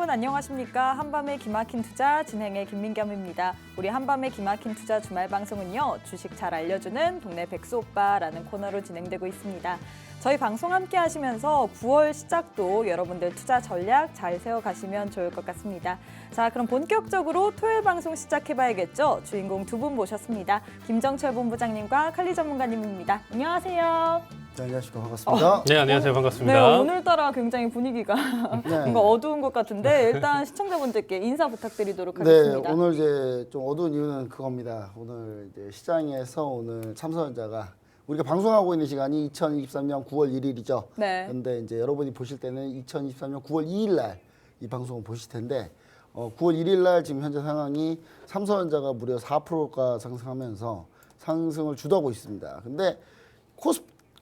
여러분 안녕하십니까? 한밤의 기막힌 투자 진행의 김민겸입니다. 우리 한밤의 기막힌 투자 주말 방송은요. 주식 잘 알려주는 동네 백수 오빠라는 코너로 진행되고 있습니다. 저희 방송 함께 하시면서 9월 시작도 여러분들 투자 전략 잘 세워가시면 좋을 것 같습니다. 자, 그럼 본격적으로 토요일 방송 시작해봐야겠죠? 주인공 두 분 모셨습니다. 김정철 본부장님과 칼리 전문가님입니다. 안녕하세요. 네, 안녕하십니까. 반갑습니다. 네, 안녕하세요. 반갑습니다. 네, 오늘따라 굉장히 분위기가 뭔가 어두운 것 같은데 일단 시청자분들께 인사 부탁드리도록 하겠습니다. 네, 오늘 이제 좀 어두운 이유는 그겁니다. 오늘 이제 시장에서 오늘 삼성전자가 우리가 방송하고 있는 시간이 2023년 9월 1일이죠. 네. 그런데 이제 여러분이 보실 때는 2023년 9월 2일 날 이 방송을 보실 텐데 9월 1일 날 지금 현재 상황이 삼성전자가 무려 4%가 상승하면서 상승을 주도하고 있습니다. 근데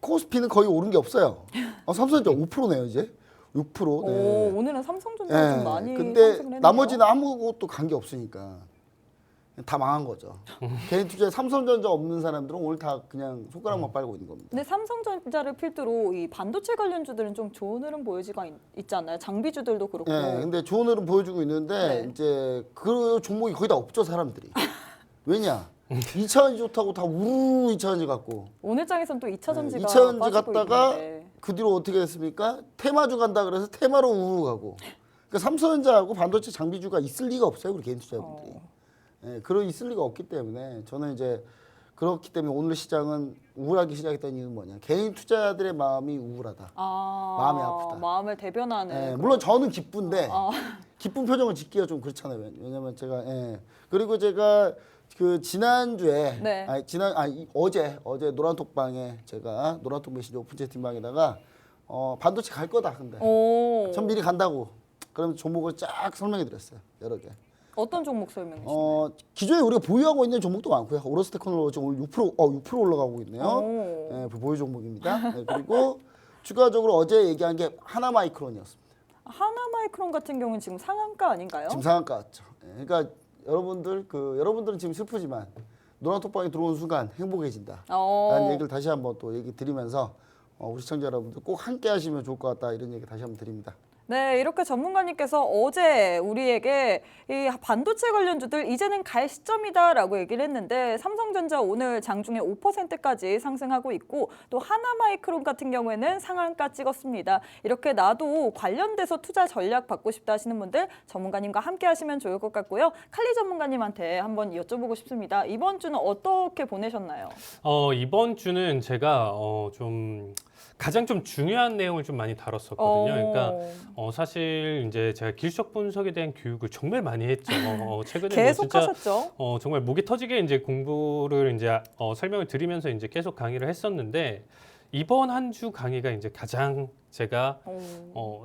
코스피는 거의 오른 게 없어요. 삼성전자 5%네요, 이제. 6%. 네. 오늘은 삼성전자 좀 많이 근데 상승을 했네요. 나머지는 아무것도 간 게 없으니까 다 망한 거죠. 개인 투자에 삼성전자 없는 사람들은 오늘 다 그냥 손가락만 빨고 있는 겁니다. 근데 삼성전자를 필두로 이 반도체 관련주들은 좀 좋은 흐름 보여지고 있지 않나요? 장비주들도 그렇고. 네, 근데 좋은 흐름 보여주고 있는데 네. 이제 그 종목이 거의 다 없죠, 사람들이. 왜냐? 2차전지 좋다고 다 우르르 2차전지 갖고 오늘 장에서는 또 2차전지가 2차전지 빠지고 갔다가 있는데. 그 뒤로 어떻게 했습니까? 테마주 간다 그래서 테마로 우르르 가고. 그러니까 삼성전자하고 반도체 장비주가 있을 리가 없어요, 우리 개인 투자분들이. 예, 그런 있을 리가 없기 때문에 저는 이제 그렇기 때문에 오늘 시장은 우울하게 시작했던 이유는 뭐냐? 개인 투자자들의 마음이 우울하다. 마음이 아프다. 마음을 대변하는. 예, 물론 저는 기쁜데 아. 기쁜 표정을 짓기가 좀 그렇잖아요. 왜냐면 제가 그리고 제가 그 지난주에 네. 어제 노란톡방에 제가 노란톡 메시지 오픈 채팅방에다가 반도체 갈 거다 근데 전 미리 간다고 그러면 종목을 쫙 설명해 드렸어요. 여러 개. 어떤 종목 설명해 주시나요? 기존에 우리가 보유하고 있는 종목도 많고요. 오로스 테크놀로지 오늘 6% 올라가고 있네요. 오. 보유 종목입니다. 네, 그리고 추가적으로 어제 얘기한 게 하나마이크론이었습니다. 하나마이크론 같은 경우는 지금 상한가 아닌가요? 지금 상한가 왔죠. 그러니까 여러분들은 지금 슬프지만 노란톡방에 들어온 순간 행복해진다. 라는 얘기를 다시 한번 또 얘기 드리면서 우리 시청자 여러분들 꼭 함께 하시면 좋을 것 같다 이런 얘기 다시 한번 드립니다. 네, 이렇게 전문가님께서 어제 우리에게 이 반도체 관련주들 이제는 갈 시점이다라고 얘기를 했는데 삼성전자 오늘 장중에 5%까지 상승하고 있고 또 하나마이크론 같은 경우에는 상한가 찍었습니다. 이렇게 나도 관련돼서 투자 전략 받고 싶다 하시는 분들 전문가님과 함께 하시면 좋을 것 같고요. 칼리 전문가님한테 한번 여쭤보고 싶습니다. 이번 주는 어떻게 보내셨나요? 이번 주는 제가 가장 좀 중요한 내용을 좀 많이 다뤘었거든요. 그러니까 사실 이제 제가 기술적 분석에 대한 교육을 정말 많이 했죠. 최근에 계속 진짜 하셨죠? 정말 목이 터지게 이제 공부를 이제 설명을 드리면서 이제 계속 강의를 했었는데 이번 한 주 강의가 이제 가장 제가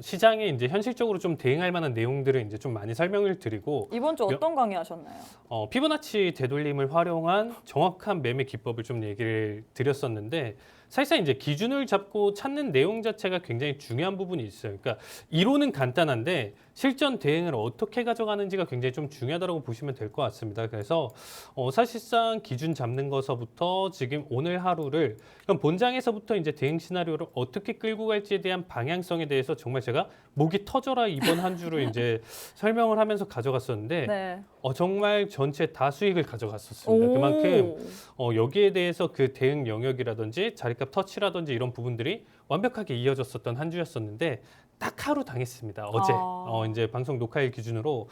시장에 이제 현실적으로 좀 대응할 만한 내용들을 이제 좀 많이 설명을 드리고 이번 주 어떤 강의 하셨나요? 피보나치 되돌림을 활용한 정확한 매매 기법을 좀 얘기를 드렸었는데 사실상 이제 기준을 잡고 찾는 내용 자체가 굉장히 중요한 부분이 있어요. 그러니까 이론은 간단한데 실전 대응을 어떻게 가져가는지가 굉장히 좀 중요하다고 보시면 될 것 같습니다. 그래서 사실상 기준 잡는 것서부터 지금 오늘 하루를 그럼 본장에서부터 이제 대응 시나리오를 어떻게 끌고 갈지에 대한 방향성에 대해서 정말 제가 목이 터져라 이번 한 주를 이제 설명을 하면서 가져갔었는데 네. 정말 전체 다 수익을 가져갔었습니다. 그만큼 여기에 대해서 그 대응 영역이라든지 자리값 터치라든지 이런 부분들이 완벽하게 이어졌었던 한 주였었는데 딱 하루 당했습니다. 어제 이제 방송 녹화일 기준으로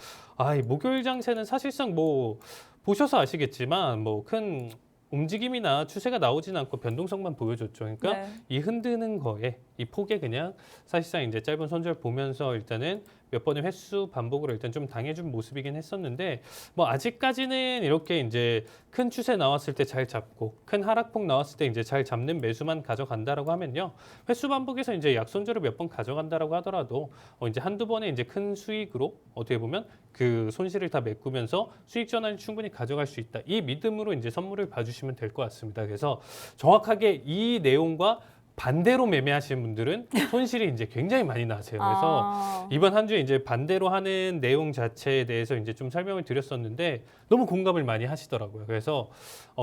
이 목요일 장세는 사실상 뭐 보셔서 아시겠지만 뭐 큰 움직임이나 추세가 나오진 않고 변동성만 보여줬죠. 그러니까 네. 이 흔드는 거에 이 폭에 그냥 사실상 이제 짧은 손절 보면서 일단은 몇 번의 횟수 반복으로 일단 좀 당해준 모습이긴 했었는데 뭐 아직까지는 이렇게 이제 큰 추세 나왔을 때 잘 잡고 큰 하락폭 나왔을 때 이제 잘 잡는 매수만 가져간다라고 하면요 횟수 반복에서 이제 약손절을 몇 번 가져간다라고 하더라도 이제 한두 번의 이제 큰 수익으로 어떻게 보면 그 손실을 다 메꾸면서 수익 전환을 충분히 가져갈 수 있다 이 믿음으로 이제 선물을 봐주시면 될 것 같습니다. 그래서 정확하게 이 내용과 반대로 매매하시는 분들은 손실이 이제 굉장히 많이 나세요. 그래서 이번 한 주에 이제 반대로 하는 내용 자체에 대해서 이제 좀 설명을 드렸었는데 너무 공감을 많이 하시더라고요. 그래서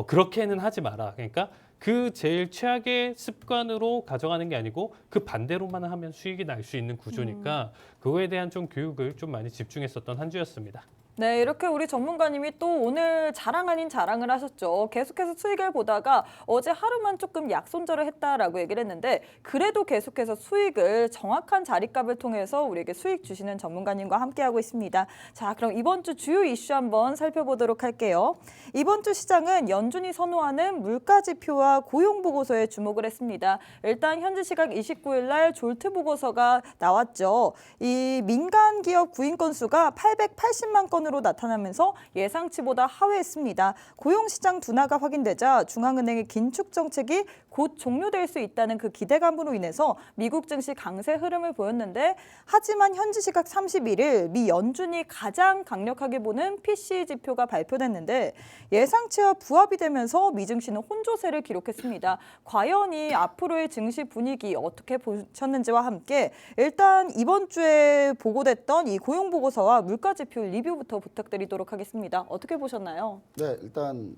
그렇게는 하지 마라. 그러니까 그 제일 최악의 습관으로 가져가는 게 아니고 그 반대로만 하면 수익이 날 수 있는 구조니까 그거에 대한 좀 교육을 좀 많이 집중했었던 한 주였습니다. 네, 이렇게 우리 전문가님이 또 오늘 자랑 아닌 자랑을 하셨죠. 계속해서 수익을 보다가 어제 하루만 조금 약손절을 했다라고 얘기를 했는데 그래도 계속해서 수익을 정확한 자리값을 통해서 우리에게 수익 주시는 전문가님과 함께하고 있습니다. 자, 그럼 이번 주 주요 이슈 한번 살펴보도록 할게요. 이번 주 시장은 연준이 선호하는 물가지표와 고용보고서에 주목을 했습니다. 일단 현지 시각 29일 날 졸트 보고서가 나왔죠. 이 민간 기업 구인 건수가 880만 건 으로 나타나면서 예상치보다 하회했습니다. 고용시장 둔화가 확인되자 중앙은행의 긴축 정책이 곧 종료될 수 있다는 그 기대감으로 인해서 미국 증시 강세 흐름을 보였는데 하지만 현지 시각 31일 미 연준이 가장 강력하게 보는 PCE 지표가 발표됐는데 예상치와 부합이 되면서 미 증시는 혼조세를 기록했습니다. 과연 이 앞으로의 증시 분위기 어떻게 보셨는지와 함께 일단 이번 주에 보고됐던 이 고용 보고서와 물가 지표 리뷰부터 부탁드리도록 하겠습니다. 어떻게 보셨나요? 네, 일단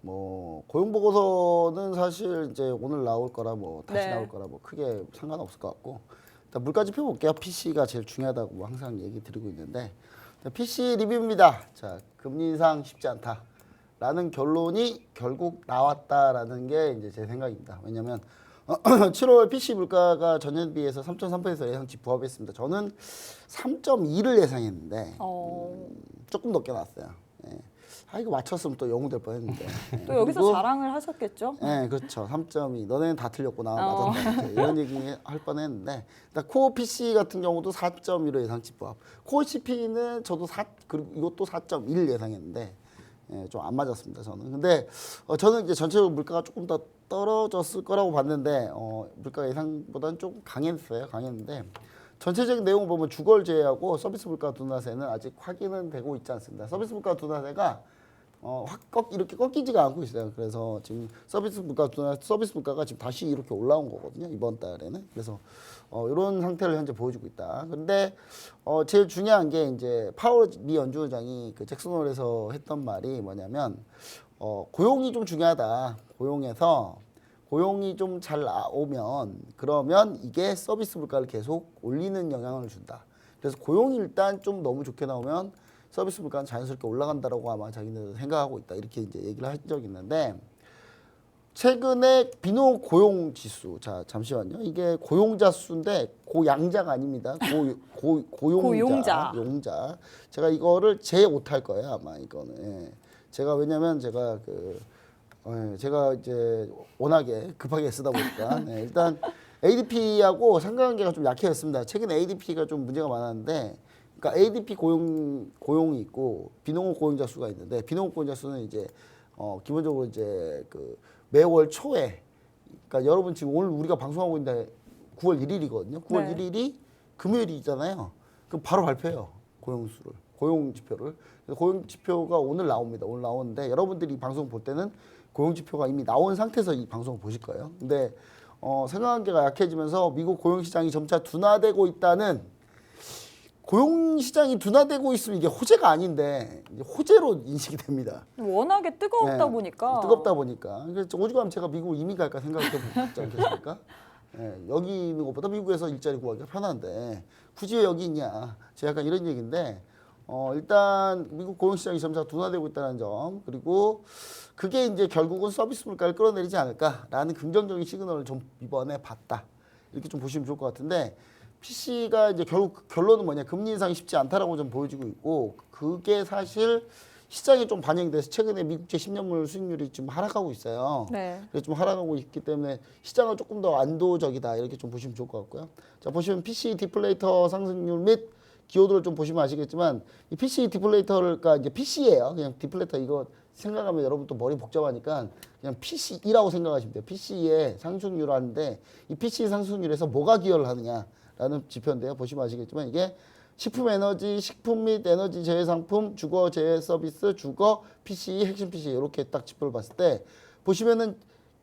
뭐 고용 보고서는 사실 이제 오늘 나올 거라 뭐 다시 네. 나올 거라 뭐 크게 상관없을 것 같고 일단 물가 지표 볼게요. PC가 제일 중요하다고 뭐 항상 얘기 드리고 있는데 PC 리뷰입니다. 자, 금리 인상 쉽지 않다라는 결론이 결국 나왔다라는 게 이제 제 생각입니다. 왜냐하면 7월 PC 물가가 전년 비해서 3.3% 예상치 부합했습니다. 저는 3.2를 예상했는데 조금 높게 나왔어요. 예. 이거 맞췄으면 또 영웅 될 뻔했는데. 또 여기서 그리고, 자랑을 하셨겠죠? 네, 그렇죠. 3.2. 너네는 다 틀렸구나. 맞았다. 이런 얘기 할 뻔했는데 일단 코어 PC 같은 경우도 4.1로 예상치 부합. 코어 CP는 저도 그리고 이것도 4.1 예상했는데 예, 좀 안 맞았습니다. 저는. 근데 저는 이제 전체적으로 물가가 조금 더 떨어졌을 거라고 봤는데 물가 예상보다는 조금 강했는데 전체적인 내용을 보면 주거를 제외하고 서비스 물가 둔화세는 아직 확인은 되고 있지 않습니다. 서비스 물가 둔화세가 이렇게 꺾이지가 않고 있어요. 그래서 지금 서비스 물가가 지금 다시 이렇게 올라온 거거든요. 이번 달에는. 그래서 이런 상태를 현재 보여주고 있다. 그런데 제일 중요한 게 이제 파월 미 연준의장이 그 잭슨홀에서 했던 말이 뭐냐면 고용이 좀 중요하다. 고용이 좀 잘 나오면 그러면 이게 서비스 물가를 계속 올리는 영향을 준다. 그래서 고용이 일단 좀 너무 좋게 나오면 서비스 물가는 자연스럽게 올라간다라고 아마 자기네들 생각하고 있다. 이렇게 이제 얘기를 한 적이 있는데 최근에 비농 고용 지수. 자, 잠시만요. 이게 고용자 수인데 고양자가 아닙니다. 고용자. 용자. 제가 이거를 제5탈 거예요. 아마 이거는. 예. 왜냐면 제가 이제 워낙에 급하게 쓰다 보니까 일단 ADP하고 상관관계가 좀 약해졌습니다. 최근에 ADP가 좀 문제가 많았는데 그러니까 ADP 고용이 있고 비농업 고용자 수가 있는데 비농업 고용자 수는 이제 기본적으로 이제 그 매월 초에 그러니까 여러분 지금 오늘 우리가 방송하고 있는데 9월 1일이거든요. 9월 1일이 금요일이잖아요. 그럼 바로 발표해요. 고용 지표를. 고용 지표가 오늘 나옵니다. 오늘 나오는데 여러분들이 이 방송 볼 때는 고용 지표가 이미 나온 상태에서 이 방송을 보실 거예요. 근데 생각관계가 약해지면서 미국 고용 시장이 점차 둔화되고 있다는 고용 시장이 둔화되고 있으면 이게 호재가 아닌데 이제 호재로 인식이 됩니다. 워낙에 뜨겁다 네, 보니까. 뜨겁다 보니까. 그래서 오죽하면 제가 미국 이민 갈까 생각해 보지 않겠습니까? 네, 여기 있는 것보다 미국에서 일자리 구하기가 편한데 굳이 왜 여기 있냐. 제가 약간 이런 얘기인데 일단 미국 고용 시장이 점차 둔화되고 있다는 점 그리고 그게 이제 결국은 서비스 물가를 끌어내리지 않을까라는 긍정적인 시그널을 좀 이번에 봤다. 이렇게 좀 보시면 좋을 것 같은데 PC가 이제 결국 결론은 뭐냐. 금리 인상이 쉽지 않다라고 좀 보여지고 있고 그게 사실 시장에 좀 반영이 돼서 최근에 미국제 10년물 수익률이 좀 하락하고 있어요. 네. 그래서 좀 하락하고 있기 때문에 시장은 조금 더 안도적이다. 이렇게 좀 보시면 좋을 것 같고요. 자, 보시면 PC 디플레이터 상승률 및 기호도를 좀 보시면 아시겠지만 이 PC 디플레이터가 이제 PC예요. 그냥 디플레이터 이거 생각하면 여러분 또 머리 복잡하니까 그냥 PC이라고 생각하시면 돼요. PC의 상승률을 하는데 이 PC 상승률에서 뭐가 기여를 하느냐라는 지표인데요. 보시면 아시겠지만 이게 식품 에너지, 식품 및 에너지 제외 상품, 주거 제외 서비스, 주거, PC, 핵심 PC 이렇게 딱 지표를 봤을 때 보시면은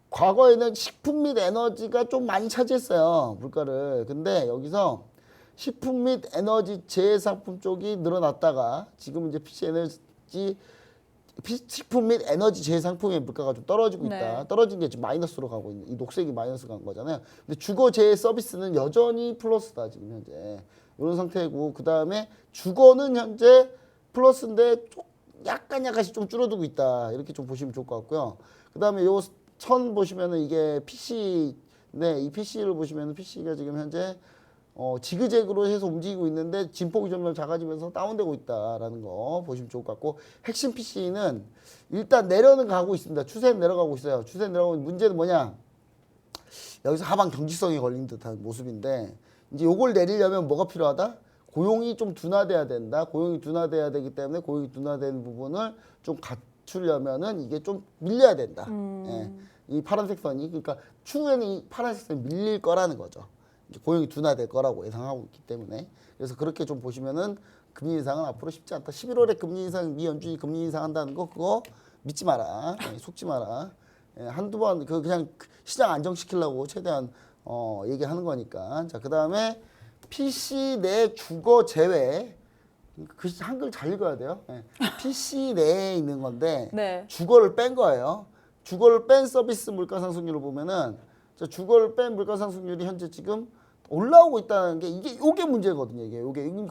과거에는 식품 및 에너지가 좀 많이 차지했어요, 물가를. 근데 여기서 식품 및 에너지 재상품 쪽이 늘어났다가 지금 이제 식품 및 에너지 재상품의 물가가 좀 떨어지고 있다. 네. 떨어진 게 지금 마이너스로 가고 있는, 이 녹색이 마이너스 간 거잖아요. 근데 주거 재 서비스는 여전히 플러스다, 지금 현재. 이런 상태고, 그 다음에 주거는 현재 플러스인데 약간씩 좀 줄어들고 있다. 이렇게 좀 보시면 좋을 것 같고요. 그 다음에 요 선 보시면은 이게 PC인데, 이 PC를 보시면은 PC가 지금 현재 지그재그로 해서 움직이고 있는데 진폭이 점점 작아지면서 다운되고 있다라는 거 보시면 좋을 것 같고, 핵심 PC는 일단 내려는 가고 있습니다. 추세는 내려가고 있어요. 추세는 내려가고 있는 문제는 뭐냐? 여기서 하방 경직성이 걸린 듯한 모습인데, 이제 요걸 내리려면 뭐가 필요하다? 고용이 좀 둔화돼야 된다. 고용이 둔화돼야 되기 때문에 고용이 둔화되는 부분을 좀 갖추려면은 이게 좀 밀려야 된다. 예. 이 파란색 선이, 그러니까 추후에는 이 파란색 선이 밀릴 거라는 거죠. 이제 고용이 둔화될 거라고 예상하고 있기 때문에. 그래서 그렇게 좀 보시면은 금리 인상은 앞으로 쉽지 않다. 11월에 금리 인상, 미 연준이 금리 인상한다는 거 그거 믿지 마라. 속지 마라. 예, 한두 번 그냥 시장 안정시키려고 최대한 얘기하는 거니까. 자, 그다음에 PC 내 주거 제외, 그 한글 잘 읽어야 돼요. 예. PC 내에 있는 건데 네. 주거를 뺀 거예요. 주거를 뺀 서비스 물가 상승률을 보면은, 자, 주거를 뺀 물가 상승률이 현재 지금 올라오고 있다는 게, 요게 문제거든요. 요게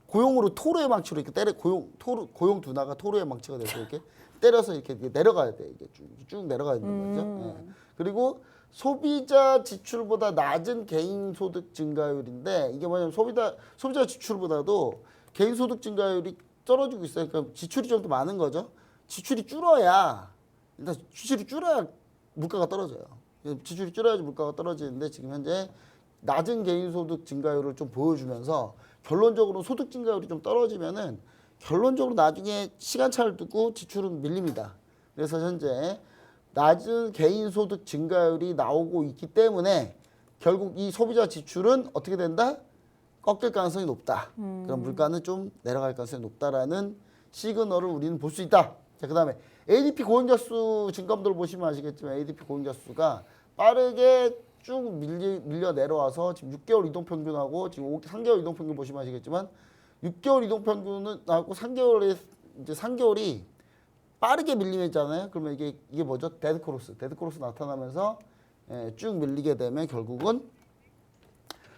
고용으로 토르의 망치로 이렇게 고용 둔화가 토르의 망치가 돼서 이렇게 때려서 이렇게 내려가야 돼. 이게 쭉 내려가야 되는 거죠. 예. 그리고 소비자 지출보다 낮은 개인 소득 증가율인데, 이게 뭐냐면 소비자 지출보다도 개인 소득 증가율이 떨어지고 있어요. 그러니까 지출이 좀 더 많은 거죠. 지출이 줄어야 물가가 떨어져요. 지출이 줄어야지 물가가 떨어지는데, 지금 현재 낮은 개인 소득 증가율을 좀 보여주면서 결론적으로 소득 증가율이 좀 떨어지면은 결론적으로 나중에 시간차를 두고 지출은 밀립니다. 그래서 현재 낮은 개인 소득 증가율이 나오고 있기 때문에 결국 이 소비자 지출은 어떻게 된다? 꺾일 가능성이 높다. 그럼 물가는 좀 내려갈 가능성이 높다라는 시그널을 우리는 볼 수 있다. 자, 그다음에 ADP 고용자 수 증감도를 보시면 아시겠지만, ADP 고용자 수가 빠르게 쭉 밀려 내려와서 지금 6개월 이동 평균하고 지금 3개월 이동 평균 보시면 아시겠지만, 6개월 이동 평균은 나고 3개월이 빠르게 밀리잖아요. 그러면 이게 뭐죠? 데드크로스 나타나면서 쭉 밀리게 되면 결국은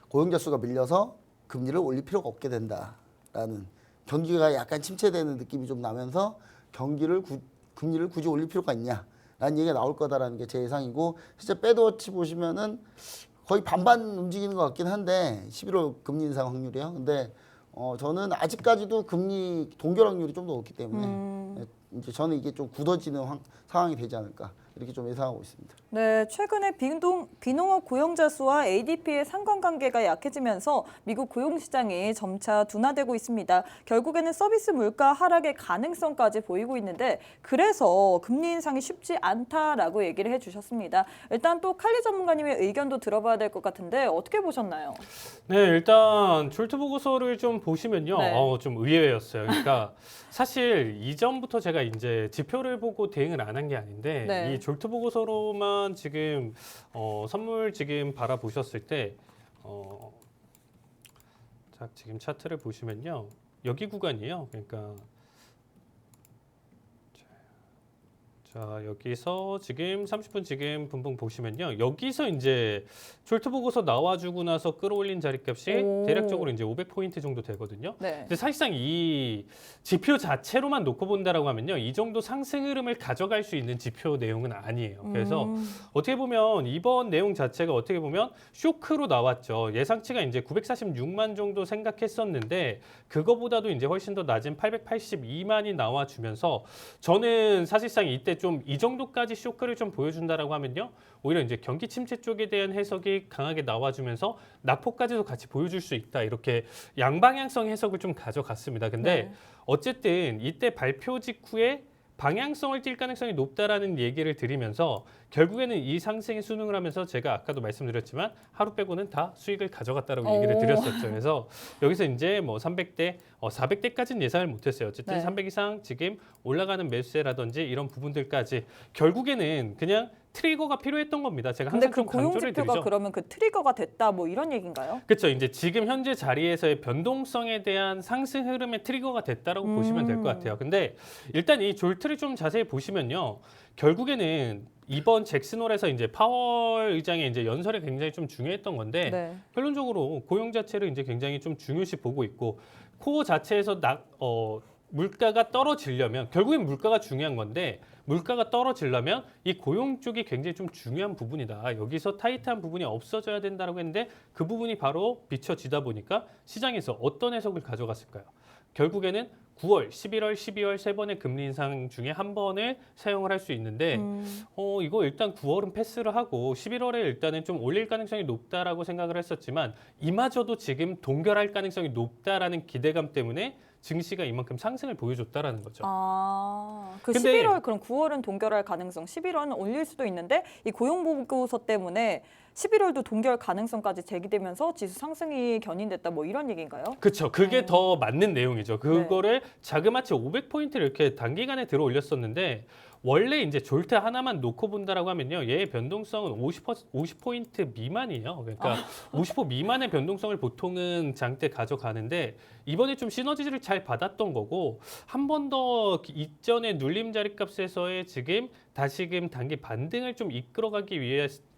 고용자 수가 밀려서 금리를 올릴 필요가 없게 된다라는, 경기가 약간 침체되는 느낌이 좀 나면서 금리를 굳이 올릴 필요가 있냐라는 얘기가 나올 거다라는 게 제 예상이고, 실제 배드워치 보시면은 거의 반반 움직이는 것 같긴 한데, 11월 금리 인상 확률이요. 근데 저는 아직까지도 금리 동결 확률이 좀 더 높기 때문에 이제 저는 이게 좀 굳어지는 상황이 되지 않을까, 이렇게 좀 예상하고 있습니다. 네, 최근에 비농업 고용자 수와 ADP의 상관관계가 약해지면서 미국 고용시장이 점차 둔화되고 있습니다. 결국에는 서비스 물가 하락의 가능성까지 보이고 있는데, 그래서 금리 인상이 쉽지 않다라고 얘기를 해주셨습니다. 일단 또 칼리 전문가님의 의견도 들어봐야 될 것 같은데 어떻게 보셨나요? 네, 일단 졸트 보고서를 좀 보시면요, 네. 좀 의외였어요. 그러니까 사실 이전부터 제가 이제 지표를 보고 대응을 안 한 게 아닌데, 네. 이 졸트 보고서로만 지금 선물 지금 바라보셨을 때, 자, 지금 차트를 보시면요, 여기 구간이에요. 그러니까 자, 여기서 지금 30분 지금 분봉 보시면요, 여기서 이제 졸트 보고서 나와주고 나서 끌어올린 자리값이 오. 대략적으로 이제 500포인트 정도 되거든요. 네. 근데 사실상 이 지표 자체로만 놓고 본다라고 하면요, 이 정도 상승 흐름을 가져갈 수 있는 지표 내용은 아니에요. 그래서 어떻게 보면 이번 내용 자체가 어떻게 보면 쇼크로 나왔죠. 예상치가 이제 946만 정도 생각했었는데, 그거보다도 이제 훨씬 더 낮은 882만이 나와주면서, 저는 사실상 이때 좀 이 정도까지 쇼크를 좀 보여준다라고 하면요, 오히려 이제 경기 침체 쪽에 대한 해석이 강하게 나와주면서 낙폭까지도 같이 보여줄 수 있다, 이렇게 양방향성 해석을 좀 가져갔습니다. 근데 네. 어쨌든 이때 발표 직후에 방향성을 띌 가능성이 높다라는 얘기를 드리면서 결국에는 이 상승에 순응을 하면서 제가 아까도 말씀드렸지만 하루 빼고는 다 수익을 가져갔다라고 얘기를 오. 드렸었죠. 그래서 여기서 이제 뭐 300대, 400대까지는 예상을 못했어요. 어쨌든 네. 300 이상 지금 올라가는 매수세라든지 이런 부분들까지 결국에는 그냥 트리거가 필요했던 겁니다. 제가 근데 항상 그 좀 고용 강조를 지표가 드리죠. 그러면 그 트리거가 됐다 뭐 이런 얘기인가요? 그렇죠. 이제 지금 현재 자리에서의 변동성에 대한 상승 흐름의 트리거가 됐다라고 보시면 될 것 같아요. 근데 일단 이 졸트를 좀 자세히 보시면요. 결국에는 이번 잭슨홀에서 이제 파월 의장의 이제 연설이 굉장히 좀 중요했던 건데 네. 결론적으로 고용 자체를 이제 굉장히 좀 중요시 보고 있고 코어 자체에서 물가가 떨어지려면 결국엔 물가가 중요한 건데 물가가 떨어지려면 이 고용 쪽이 굉장히 좀 중요한 부분이다. 여기서 타이트한 부분이 없어져야 된다고 했는데 그 부분이 바로 비춰지다 보니까 시장에서 어떤 해석을 가져갔을까요? 결국에는 9월, 11월, 12월 세 번의 금리 인상 중에 한 번을 사용을 할 수 있는데 이거 일단 9월은 패스를 하고 11월에 일단은 좀 올릴 가능성이 높다라고 생각을 했었지만 이마저도 지금 동결할 가능성이 높다라는 기대감 때문에 증시가 이만큼 상승을 보여줬다라는 거죠. 그 근데- 11월 그럼 9월은 동결할 가능성, 11월은 올릴 수도 있는데 이 고용 보고서 때문에 11월도 동결 가능성까지 제기되면서 지수 상승이 견인됐다 뭐 이런 얘기인가요? 그렇죠. 그게 더 맞는 내용이죠. 그거를 자그마치 500포인트를 이렇게 단기간에 들어 올렸었는데 원래 이제 졸트 하나만 놓고 본다라고 하면요. 얘의 변동성은 50포인트 미만이에요. 그러니까 50% 미만의 변동성을 보통은 장대 가져가는데 이번에 좀 시너지를 잘 받았던 거고 한 번 더 이전의 눌림 자리값에서의 지금 다시금 단기 반등을 좀 이끌어가기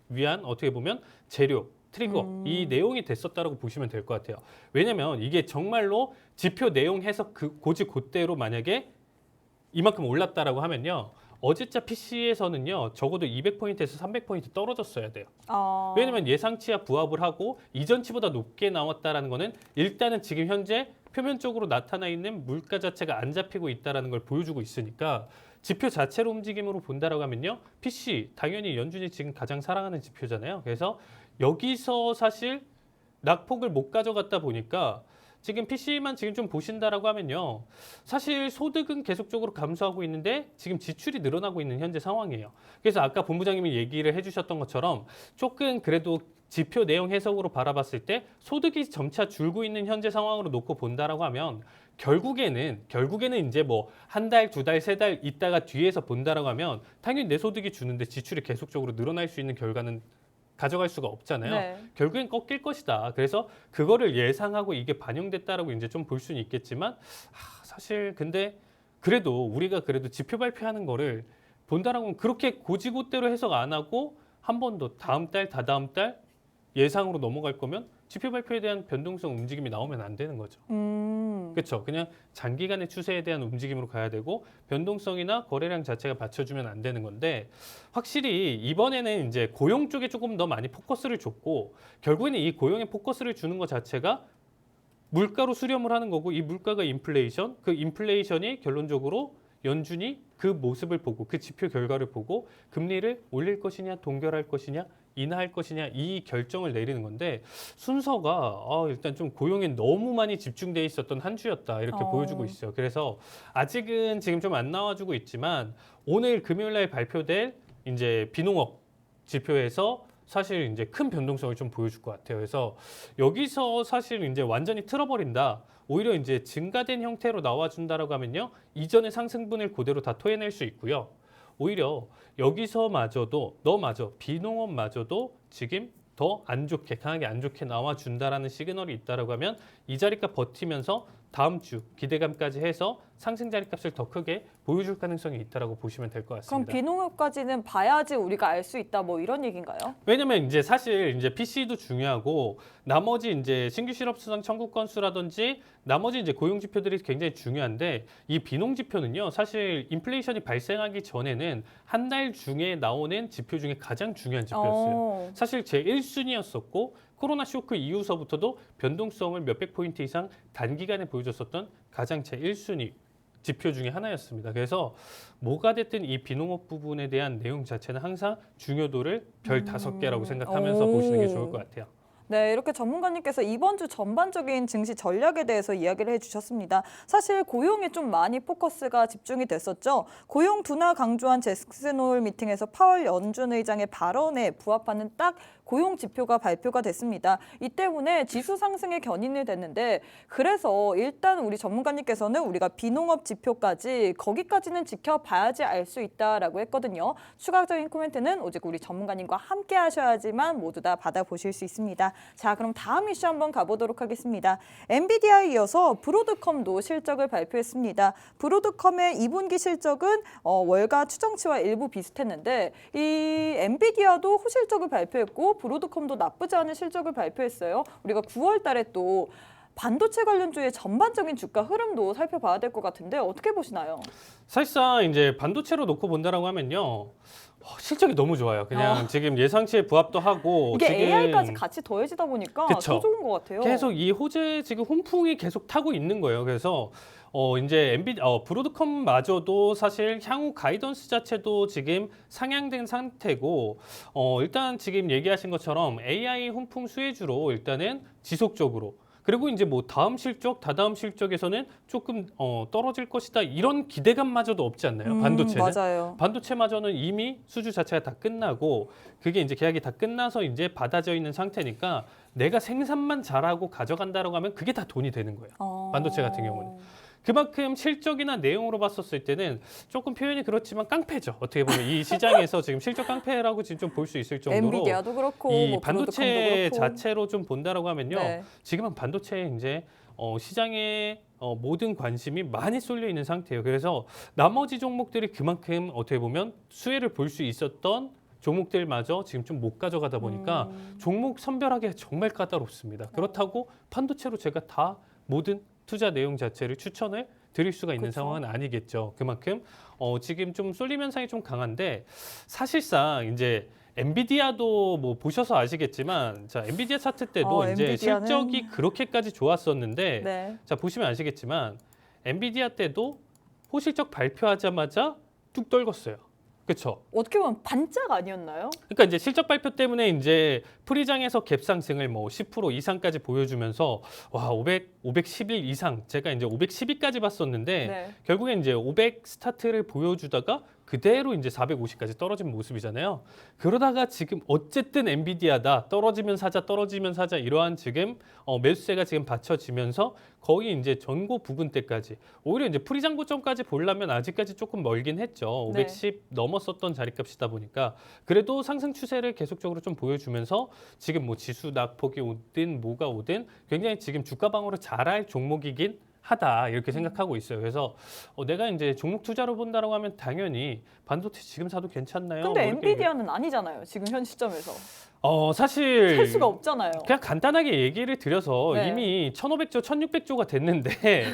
위한 어떻게 보면 재료 트리거 이 내용이 됐었다라고 보시면 될 것 같아요. 왜냐하면 이게 정말로 지표 내용 해석 고지 곧대로 만약에 이만큼 올랐다라고 하면요. 어제자 PC에서는요. 적어도 200포인트에서 300포인트 떨어졌어야 돼요. 왜냐하면 예상치와 부합을 하고 이전치보다 높게 나왔다라는 거는 일단은 지금 현재 표면적으로 나타나 있는 물가 자체가 안 잡히고 있다라는 걸 보여주고 있으니까 지표 자체로 움직임으로 본다라고 하면요. PC 당연히 연준이 지금 가장 사랑하는 지표잖아요. 그래서 여기서 사실 낙폭을 못 가져갔다 보니까 지금 PC만 지금 좀 보신다라고 하면요. 사실 소득은 계속적으로 감소하고 있는데 지금 지출이 늘어나고 있는 현재 상황이에요. 그래서 아까 본부장님이 얘기를 해주셨던 것처럼 조금 그래도 지표 내용 해석으로 바라봤을 때 소득이 점차 줄고 있는 현재 상황으로 놓고 본다라고 하면 결국에는 이제 뭐 한 달, 두 달, 세 달 있다가 뒤에서 본다라고 하면 당연히 내 소득이 주는데 지출이 계속적으로 늘어날 수 있는 결과는 가져갈 수가 없잖아요. 네. 결국엔 꺾일 것이다. 그래서 그거를 예상하고 이게 반영됐다라고 이제 좀 볼 수는 있겠지만 사실 근데 그래도 우리가 그래도 지표 발표하는 거를 본다라고 하면 그렇게 고지고대로 해석 안 하고 한 번 더 다음 달, 다다음 달 예상으로 넘어갈 거면 지표 발표에 대한 변동성 움직임이 나오면 안 되는 거죠. 그렇죠. 그냥 장기간의 추세에 대한 움직임으로 가야 되고 변동성이나 거래량 자체가 받쳐주면 안 되는 건데 확실히 이번에는 이제 고용 쪽에 조금 더 많이 포커스를 줬고 결국에는 이 고용에 포커스를 주는 것 자체가 물가로 수렴을 하는 거고 이 물가가 인플레이션, 그 인플레이션이 결론적으로 연준이 그 모습을 보고 그 지표 결과를 보고 금리를 올릴 것이냐 동결할 것이냐 인하할 것이냐 이 결정을 내리는 건데 순서가 일단 좀 고용에 너무 많이 집중돼 있었던 한 주였다 이렇게 보여주고 있어요. 그래서 아직은 지금 좀 안 나와주고 있지만 오늘 금요일 날 발표될 이제 비농업 지표에서 사실 이제 큰 변동성을 좀 보여줄 것 같아요. 그래서 여기서 사실 이제 완전히 틀어버린다. 오히려 이제 증가된 형태로 나와준다라고 하면요. 이전의 상승분을 그대로 다 토해낼 수 있고요. 오히려 여기서마저도 비농업마저도 지금 더 안 좋게 강하게 안 좋게 나와준다라는 시그널이 있다라고 하면 이 자리값 버티면서 다음 주 기대감까지 해서 상승 자리값을 더 크게 보여줄 가능성이 있다라고 보시면 될 것 그럼 같습니다. 비농업까지는 봐야지 우리가 알 수 있다 뭐 이런 얘기인가요? 왜냐면 이제 사실 이제 PC도 중요하고 나머지 이제 신규 실업 수당 청구 건수라든지 나머지 이제 고용 지표들이 굉장히 중요한데 이 비농 지표는요 사실 인플레이션이 발생하기 전에는 한 달 중에 나오는 지표 중에 가장 중요한 지표였어요. 사실 제 1순위였었고 코로나 쇼크 이후서부터도 변동성을 몇백 포인트 이상 단기간에 보여줬었던 가장 제 1순위 지표 중에 하나였습니다. 그래서 뭐가 됐든 이 비농업 부분에 대한 내용 자체는 항상 중요도를 별 5개라고 생각하면서 보시는 게 좋을 것 같아요. 네, 이렇게 전문가님께서 이번 주 전반적인 증시 전략에 대해서 이야기를 해주셨습니다. 사실 고용에 좀 많이 포커스가 집중이 됐었죠. 고용 둔화 강조한 잭슨 홀 미팅에서 파월 연준 의장의 발언에 부합하는 딱 고용 지표가 발표가 됐습니다. 이 때문에 지수 상승에 견인이 됐는데 그래서 일단 우리 전문가님께서는 우리가 비농업 지표까지 거기까지는 지켜봐야지 알 수 있다라고 했거든요. 추가적인 코멘트는 오직 우리 전문가님과 함께 하셔야지만 모두 다 받아보실 수 있습니다. 자, 그럼 다음 이슈 한번 가보도록 하겠습니다. 엔비디아에 이어서 브로드컴도 실적을 발표했습니다. 브로드컴의 2분기 실적은 월가 추정치와 일부 비슷했는데 이 엔비디아도 호실적을 발표했고 브로드컴도 나쁘지 않은 실적을 발표했어요. 우리가 9월 달에 또 반도체 관련주의 전반적인 주가 흐름도 살펴봐야 될 것 같은데 어떻게 보시나요? 사실상 이제 반도체로 놓고 본다라고 하면요. 실적이 너무 좋아요. 그냥 지금 예상치에 부합도 하고 이게 지금 AI까지 같이 더해지다 보니까 그쵸. 더 좋은 것 같아요. 계속 이 호재 지금 훈풍이 계속 타고 있는 거예요. 그래서 이제 브로드컴마저도 사실 향후 가이던스 자체도 지금 상향된 상태고 일단 지금 얘기하신 것처럼 AI 훈풍 수혜주로 일단은 지속적으로 그리고 이제 뭐 다음 실적, 다다음 실적에서는 조금 떨어질 것이다 이런 기대감마저도 없지 않나요? 반도체는. 맞아요. 반도체마저는 이미 수주 자체가 다 끝나고 그게 이제 계약이 다 끝나서 이제 받아져 있는 상태니까 내가 생산만 잘하고 가져간다라고 하면 그게 다 돈이 되는 거예요. 반도체 같은 경우는. 그만큼 실적이나 내용으로 봤었을 때는 조금 표현이 그렇지만 깡패죠. 어떻게 보면 이 시장에서 지금 실적 깡패라고 지금 좀 볼 수 있을 정도로 엔비디아도 그렇고 이 뭐 반도체 브로드컴도 그렇고. 자체로 좀 본다라고 하면요. 네. 지금은 반도체에 이제 시장에 모든 관심이 많이 쏠려 있는 상태예요. 그래서 나머지 종목들이 그만큼 어떻게 보면 수혜를 볼 수 있었던 종목들마저 지금 좀 못 가져가다 보니까 종목 선별하기 정말 까다롭습니다. 그렇다고 반도체로 제가 다 모든 투자 내용 자체를 추천을 드릴 수가 있는 그렇죠. 상황은 아니겠죠. 그만큼 지금 좀 쏠림 현상이 좀 강한데 사실상 이제 엔비디아도 뭐 보셔서 아시겠지만 자 엔비디아 차트 때도 이제 엔비디아는 실적이 그렇게까지 좋았었는데 네. 자 보시면 아시겠지만 엔비디아 때도 호실적 발표하자마자 뚝 떨궜어요. 그렇죠. 어떻게 보면 반짝 아니었나요? 그러니까 이제 실적 발표 때문에 이제 프리장에서 갭 상승을 뭐 10% 이상까지 보여주면서 와 511 이상 제가 이제 512까지 봤었는데 네. 결국엔 이제 500 스타트를 보여주다가 그대로 이제 450까지 떨어진 모습이잖아요. 그러다가 지금 어쨌든 엔비디아다 떨어지면 사자 이러한 지금 매수세가 지금 받쳐지면서 거의 이제 전고 부근 때까지 오히려 이제 프리장 고점까지 보려면 아직까지 조금 멀긴 했죠. 네. 510 넘었었던 자리값이다 보니까 그래도 상승 추세를 계속적으로 좀 보여주면서 지금 뭐 지수 낙폭이 오든 뭐가 오든 굉장히 지금 주가 방어를 잘할 종목이긴 하다 이렇게 생각하고 있어요. 그래서 내가 이제 종목 투자로 본다라고 하면 당연히 반도체 지금 사도 괜찮나요? 근데 뭐 이렇게 엔비디아는 아니잖아요. 지금 현 시점에서. 사실 살 수가 없잖아요. 그냥 간단하게 얘기를 드려서 네. 이미 1,500조, 1,600조가 됐는데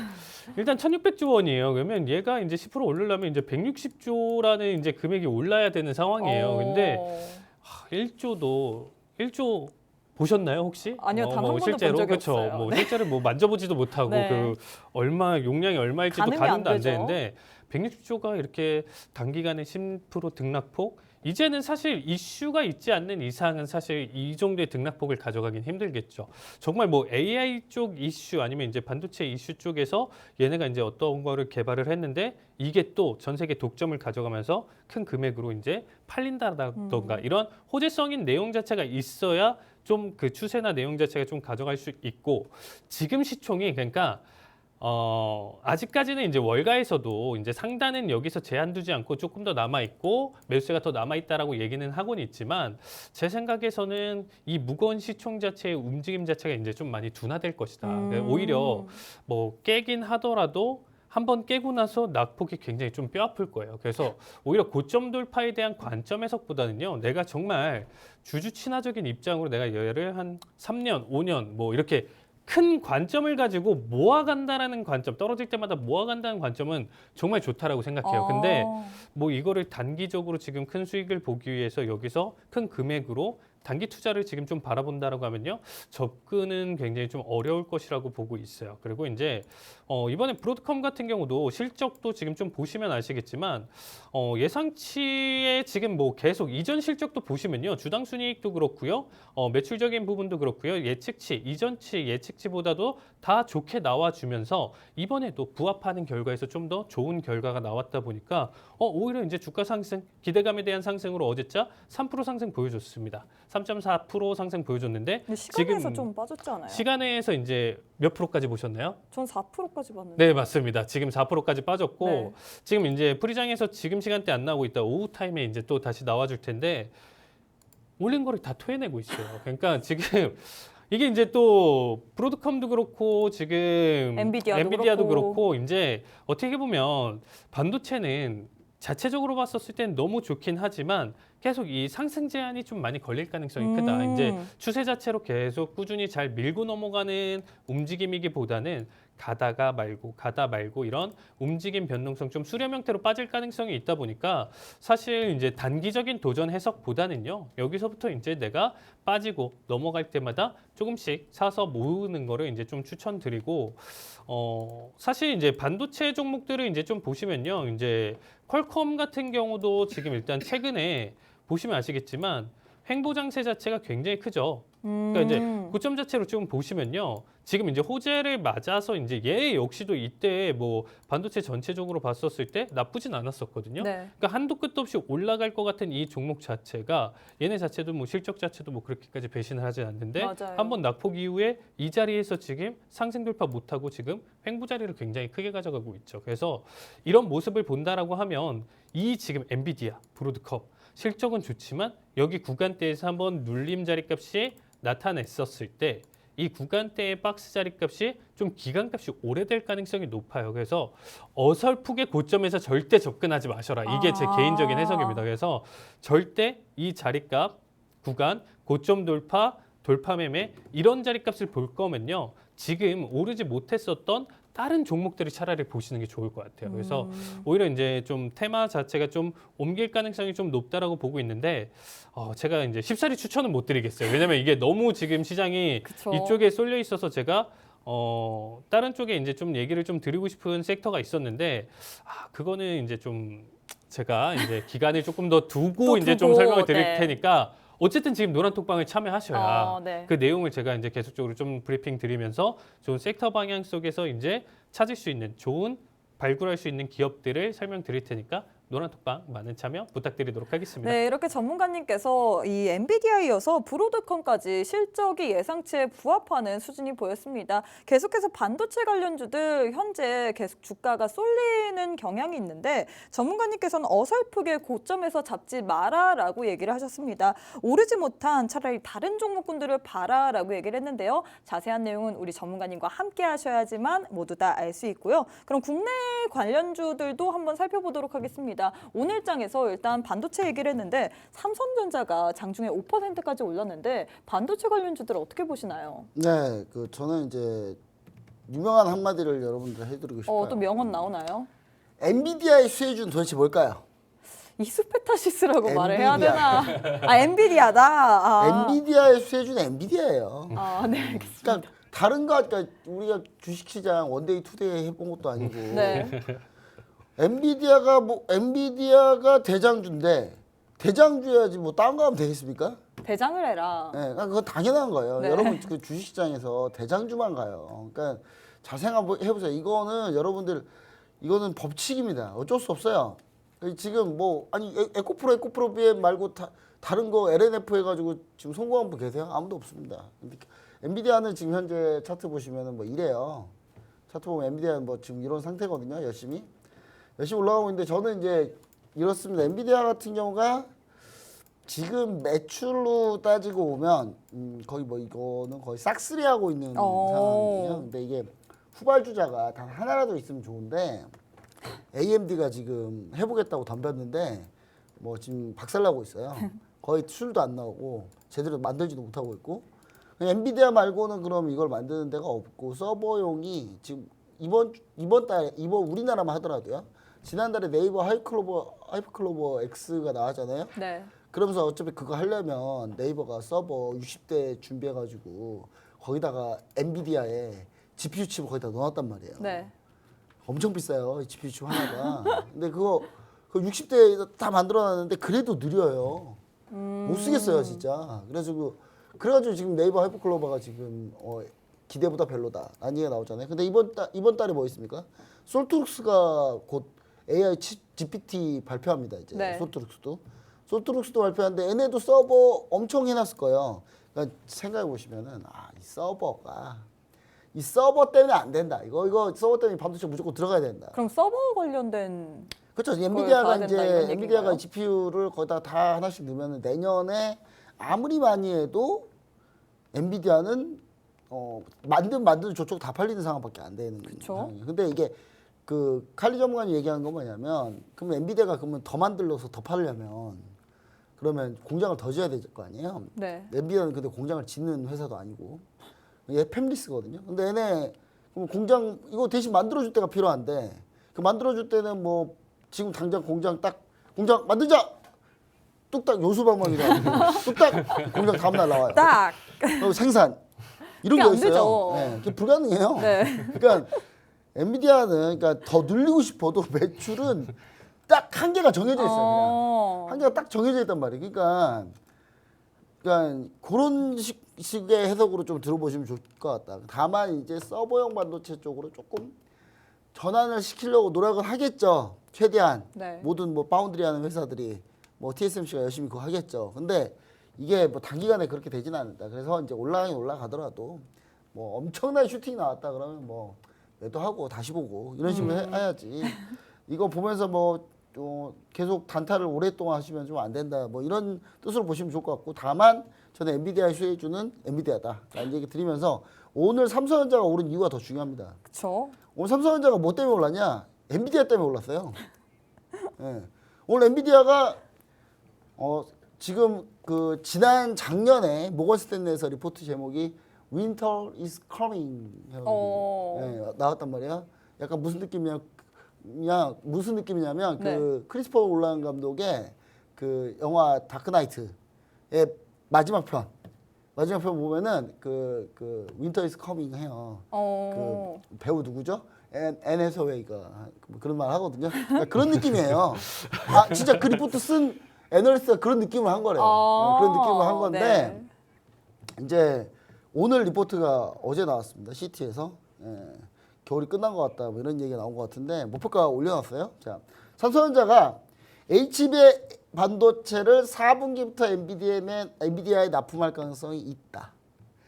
일단 1,600조 원이에요. 그러면 얘가 이제 10% 오르려면 이제 160조라는 이제 금액이 올라야 되는 상황이에요. 근데 1조 보셨나요 혹시? 아니요, 단한 뭐 번도 실제로 본 적이 그쵸? 없어요. 뭐 네. 실제로 뭐 만져보지도 못하고 네. 그 얼마 용량이 얼마일지도 가늠이 안 가늠도 안 되죠. 되는데 160조가 이렇게 단기간에 10% 등락폭 이제는 사실 이슈가 있지 않는 이상은 사실 이 정도의 등락폭을 가져가긴 힘들겠죠. 정말 뭐 AI 쪽 이슈 아니면 이제 반도체 이슈 쪽에서 얘네가 이제 어떤 거를 개발을 했는데 이게 또 전 세계 독점을 가져가면서 큰 금액으로 이제 팔린다던가 이런 호재성인 내용 자체가 있어야 좀 그 추세나 내용 자체가 좀 가져갈 수 있고 지금 시총이 그러니까 아직까지는 이제 월가에서도 이제 상단은 여기서 제한 두지 않고 조금 더 남아 있고 매수세가 더 남아 있다라고 얘기는 하고는 있지만 제 생각에서는 이 무거운 시총 자체의 움직임 자체가 이제 좀 많이 둔화될 것이다. 그러니까 오히려 뭐 깨긴 하더라도 한번 깨고 나서 낙폭이 굉장히 좀 뼈아플 거예요. 그래서 오히려 고점 돌파에 대한 관점 해석보다는요. 내가 정말 주주 친화적인 입장으로 내가 얘를 한 3년, 5년 뭐 이렇게 큰 관점을 가지고 모아간다라는 관점, 떨어질 때마다 모아간다는 관점은 정말 좋다라고 생각해요. 근데 뭐 이거를 단기적으로 지금 큰 수익을 보기 위해서 여기서 큰 금액으로 단기 투자를 지금 좀 바라본다라고 하면요. 접근은 굉장히 좀 어려울 것이라고 보고 있어요. 그리고 이제 이번에 브로드컴 같은 경우도 실적도 지금 좀 보시면 아시겠지만 예상치에 지금 뭐 계속 이전 실적도 보시면요. 주당 순이익도 그렇고요. 매출적인 부분도 그렇고요. 예측치, 이전치 예측치보다도 다 좋게 나와주면서 이번에도 부합하는 결과에서 좀 더 좋은 결과가 나왔다 보니까 오히려 이제 주가 상승, 기대감에 대한 상승으로 어제자 3% 상승 보여줬습니다. 3.4% 상승 보여줬는데 근데 시간에서 지금 좀 빠졌지 않아요? 시간에서 이제 몇 프로까지 보셨나요? 전 4%까지 봤는데. 네, 맞습니다. 지금 4%까지 빠졌고 네. 지금 이제 프리장에서 지금 시간대 안 나오고 있다. 오후 타임에 이제 또 다시 나와줄 텐데 올린 거를 다 토해내고 있어요. 그러니까 지금 이게 이제 또 브로드컴도 그렇고 지금 엔비디아도 그렇고 이제 어떻게 보면 반도체는 자체적으로 봤었을 땐 너무 좋긴 하지만 계속 이 상승 제한이 좀 많이 걸릴 가능성이 크다. 이제 추세 자체로 계속 꾸준히 잘 밀고 넘어가는 움직임이기보다는 가다 말고 이런 움직임 변동성 좀 수렴 형태로 빠질 가능성이 있다 보니까 사실 이제 단기적인 도전 해석보다는요. 여기서부터 이제 내가 빠지고 넘어갈 때마다 조금씩 사서 모으는 거를 이제 좀 추천드리고 사실 이제 반도체 종목들을 이제 좀 보시면요. 이제 퀄컴 같은 경우도 지금 일단 최근에 보시면 아시겠지만 횡보장세 자체가 굉장히 크죠. 그러니까 이제 고점 자체로 좀 보시면요. 지금 이제 호재를 맞아서 이제 얘 역시도 이때 뭐 반도체 전체적으로 봤었을 때 나쁘진 않았었거든요. 네. 그러니까 한도 끝도 없이 올라갈 것 같은 이 종목 자체가 얘네 자체도 뭐 실적 자체도 뭐 그렇게까지 배신을 하진 않는데 맞아요. 한번 낙폭 이후에 이 자리에서 지금 상승 돌파 못하고 지금 횡보 자리를 굉장히 크게 가져가고 있죠. 그래서 이런 모습을 본다라고 하면 이 지금 엔비디아, 브로드컴 실적은 좋지만 여기 구간대에서 한번 눌림 자리값이 나타냈었을 때 이 구간대의 박스 자리값이 좀 기간값이 오래될 가능성이 높아요. 그래서 어설프게 고점에서 절대 접근하지 마셔라. 이게 제 개인적인 해석입니다. 그래서 절대 이 자리값 구간 고점 돌파 매매 이런 자리값을 볼 거면요. 지금 오르지 못했었던 다른 종목들을 차라리 보시는 게 좋을 것 같아요. 그래서 오히려 이제 좀 테마 자체가 좀 옮길 가능성이 좀 높다라고 보고 있는데 제가 이제 쉽사리 추천은 못 드리겠어요. 왜냐면 이게 너무 지금 시장이 그쵸. 이쪽에 쏠려 있어서 제가 다른 쪽에 이제 좀 얘기를 좀 드리고 싶은 섹터가 있었는데 그거는 이제 좀 제가 이제 기간을 조금 더 두고 이제 좀 설명을 드릴 네. 테니까 어쨌든 지금 노란톡방을 참여하셔야 네. 그 내용을 제가 이제 계속적으로 좀 브리핑 드리면서 좋은 섹터 방향 속에서 이제 찾을 수 있는 좋은 발굴할 수 있는 기업들을 설명드릴 테니까 노란톡방 많은 참여 부탁드리도록 하겠습니다. 네, 이렇게 전문가님께서 이 엔비디아에 이어서 브로드컴까지 실적이 예상치에 부합하는 수준이 보였습니다. 계속해서 반도체 관련주들 현재 계속 주가가 쏠리는 경향이 있는데 전문가님께서는 어설프게 고점에서 잡지 마라라고 얘기를 하셨습니다. 오르지 못한 차라리 다른 종목군들을 봐라라고 얘기를 했는데요. 자세한 내용은 우리 전문가님과 함께 하셔야지만 모두 다 알 수 있고요. 그럼 국내 관련주들도 한번 살펴보도록 하겠습니다. 오늘 장에서 일단 반도체 얘기를 했는데 삼성전자가 장중에 5%까지 올랐는데 반도체 관련주들 어떻게 보시나요? 네, 저는 이제 유명한 한마디를 여러분들 해드리고 싶어요. 또 명언 나오나요? 엔비디아의 수혜주는 도대체 뭘까요? 이수페타시스라고 말을 해야 엔비디아. 되나? 엔비디아다. 엔비디아의 수혜주는 엔비디아예요. 네, 알겠습니다. 그러니까 다른 거 그러니까 우리가 주식시장 원데이 투데이 해본 것도 아니고 네. 엔비디아가 대장주인데 대장주여야지 뭐 딴 거 하면 되겠습니까? 대장을 해라. 네, 그러니까 그건 당연한 거예요. 네. 여러분 그 주식시장에서 대장주만 가요. 그러니까 자세히 한번 해보세요. 이거는 여러분들 이거는 법칙입니다. 어쩔 수 없어요. 지금 에코프로 BM 말고 다른 거 LNF 해가지고 지금 성공한 분 계세요? 아무도 없습니다. 근데 엔비디아는 지금 현재 차트 보시면은 뭐 이래요. 차트 보면 엔비디아는 뭐 지금 이런 상태거든요. 열심히 올라가고 있는데 저는 이제 이렇습니다. 엔비디아 같은 경우가 지금 매출로 따지고 보면 거의 뭐 이거는 거의 싹쓸이 하고 있는 상황이에요. 근데 이게 후발주자가 단 하나라도 있으면 좋은데 AMD가 지금 해보겠다고 덤볐는데 뭐 지금 박살나고 있어요. 거의 술도 안 나오고 제대로 만들지도 못하고 있고 엔비디아 말고는 그럼 이걸 만드는 데가 없고 서버용이 지금 이번 우리나라만 하더라도요. 지난달에 네이버 하이클로버 X가 나왔잖아요. 네. 그러면서 어차피 그거 하려면 네이버가 서버 60대 준비해가지고 거기다가 엔비디아에 GPU 칩을 거기다 넣어놨단 말이에요. 네. 엄청 비싸요, 이 GPU 칩 하나가. 근데 그거 60대 다 만들어놨는데 그래도 느려요. 못 쓰겠어요, 진짜. 그래가지고 지금 네이버 하이퍼클로버가 지금 기대보다 별로다. 라는 얘기가 나오잖아요. 근데 이번 달에 뭐 있습니까? 솔트룩스가 곧 AI GPT 발표합니다, 이제. 네. 솔트룩스도 발표하는데 얘네도 서버 엄청 해놨을 거예요. 그러니까 생각해 보시면은 이 서버 때문에 안 된다. 이거 서버 때문에 반도체 무조건 들어가야 된다. 그럼 서버 관련된 그렇죠. 가야 엔비디아가 된다, 이런 엔비디아가 얘기인가요? GPU를 거기다 다 하나씩 넣으면 내년에 아무리 많이 해도 엔비디아는 만든 저쪽 다 팔리는 상황밖에 안 되는 상황이에요. 근데 이게 그 칼리 전문가님 얘기하는 건 뭐냐면 그러면 엔비디아가 그러면 더 만들어서 더 팔려면 그러면 공장을 더 지어야 될 거 아니에요. 네. 엔비디아는 근데 공장을 짓는 회사도 아니고 얘 팹리스거든요. 근데 얘네 그럼 공장 이거 대신 만들어줄 때가 필요한데 그 만들어줄 때는 뭐 지금 당장 공장 만들자 뚝딱 요술방망이라 뚝딱 공장 다음날 나와요. 딱. 그리고 생산 이런 그게 게 안 있어요. 되죠. 네, 그게 불가능해요. 네. 그러니까 엔비디아는 그러니까 더 늘리고 싶어도 매출은 딱 한계가 정해져 있어요. 그냥. 한계가 딱 정해져 있단 말이에요. 그러니까 그런 식의 해석으로 좀 들어보시면 좋을 것 같다. 다만 이제 서버용 반도체 쪽으로 조금 전환을 시키려고 노력을 하겠죠. 최대한 네. 모든 뭐 파운드리 하는 회사들이 뭐 TSMC가 열심히 그거 하겠죠. 근데 이게 뭐 단기간에 그렇게 되지는 않는다. 그래서 이제 올라가더라도 뭐 엄청난 슈팅이 나왔다 그러면 뭐 매도하고 다시 보고 이런 식으로 해야지. 이거 보면서 뭐 계속 단타를 오랫동안 하시면 좀 안 된다. 뭐 이런 뜻으로 보시면 좋을 것 같고 다만 저는 엔비디아의 수혜주는 엔비디아다. 라는 얘기 드리면서 오늘 삼성전자가 오른 이유가 더 중요합니다. 그렇죠. 오늘 삼성전자가 뭐 때문에 올랐냐? 엔비디아 때문에 올랐어요. 네. 오늘 엔비디아가 지금 그 지난 작년에 모건스탠리에서 리포트 제목이 Winter is coming 해가지고 나왔단 말이야. 약간 무슨 느낌이냐면 네. 그 크리스토퍼 놀란 감독의 그 영화 다크나이트의 마지막 편 보면은 그 Winter is coming 해요. 그 배우 누구죠? 앤 해서웨이가 그런 말 하거든요. 그러니까 그런 느낌이에요. 진짜 그 리포트 쓴 애널리스트가 그런 느낌을 한 거래요. 그런 느낌을 한 건데 네. 이제 오늘 리포트가 어제 나왔습니다. CT에서 겨울이 끝난 것 같다 뭐 이런 얘기가 나온 것 같은데 목표가 올려놨어요. 자, 삼성전자가 HBM 반도체를 4분기부터 엔비디아에 납품할 가능성이 있다.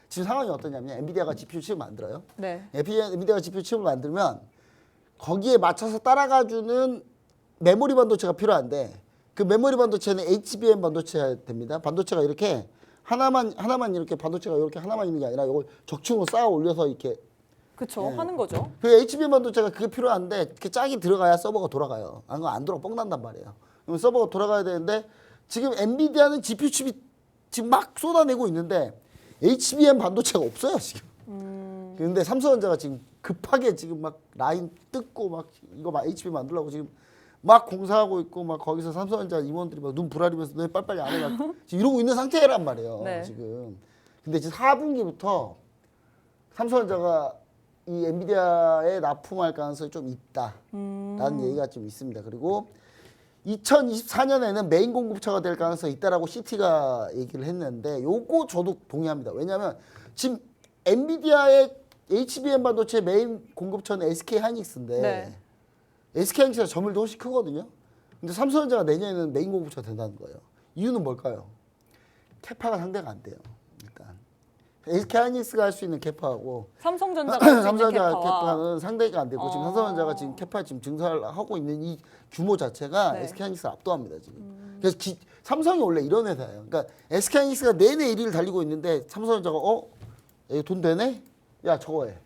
지금 상황이 어떠냐면 엔비디아가 GPU 칩을 만들어요. 네. 엔비디아가 GPU 칩을 만들면 거기에 맞춰서 따라가주는 메모리 반도체가 필요한데 그 메모리 반도체는 HBM 반도체가 됩니다. 반도체가 이렇게 하나만 이렇게 반도체가 이렇게 하나만 있는 게 아니라 이걸 적층으로 쌓아 올려서 이렇게 그렇죠. 하는 거죠. 그 HBM 반도체가 그게 필요한데 그게 짝이 들어가야 서버가 돌아가요. 안 돌아 뻥 난단 말이에요. 그럼 서버가 돌아가야 되는데 지금 엔비디아는 GPU 칩이 지금 막 쏟아내고 있는데 HBM 반도체가 없어요 지금. 근데 삼성전자가 지금 급하게 지금 막 라인 뜯고 막 이거 막 HBM 만들려고 지금 막 공사하고 있고 막 거기서 삼성전자 임원들이 막 눈 부라리면서 너 빨리빨리 안 해 막 지금 이러고 있는 상태란 말이에요. 네. 지금. 근데 지금 4분기부터 삼성전자가 이 엔비디아에 납품할 가능성이 좀 있다라는 얘기가 좀 있습니다. 그리고 2024년에는 메인 공급처가 될 가능성이 있다라고 CT가 얘기를 했는데 요거 저도 동의합니다. 왜냐하면 지금 엔비디아의 HBM 반도체 메인 공급처는 SK 하이닉스인데 네. SK 하이닉스가 점유율도 훨씬 크거든요. 근데 삼성전자가 내년에는 메인 공급처가 된다는 거예요. 이유는 뭘까요? 캐파가 상대가 안 돼요. 일단 SK 하이닉스가 할 수 있는 캐파하고 삼성전자가 할 수 있는 삼성전자 캐파와 캐파는 상대가 안 되고 지금 삼성전자가 지금 캐파 지금 증설을 하고 있는 이 규모 자체가 네. SK 하이닉스를 압도합니다 지금. 그래서 삼성이 원래 이런 회사예요. 그러니까 SK 하이닉스가 내내 1위를 달리고 있는데 삼성전자가 얘 돈 되네? 야 저거 해.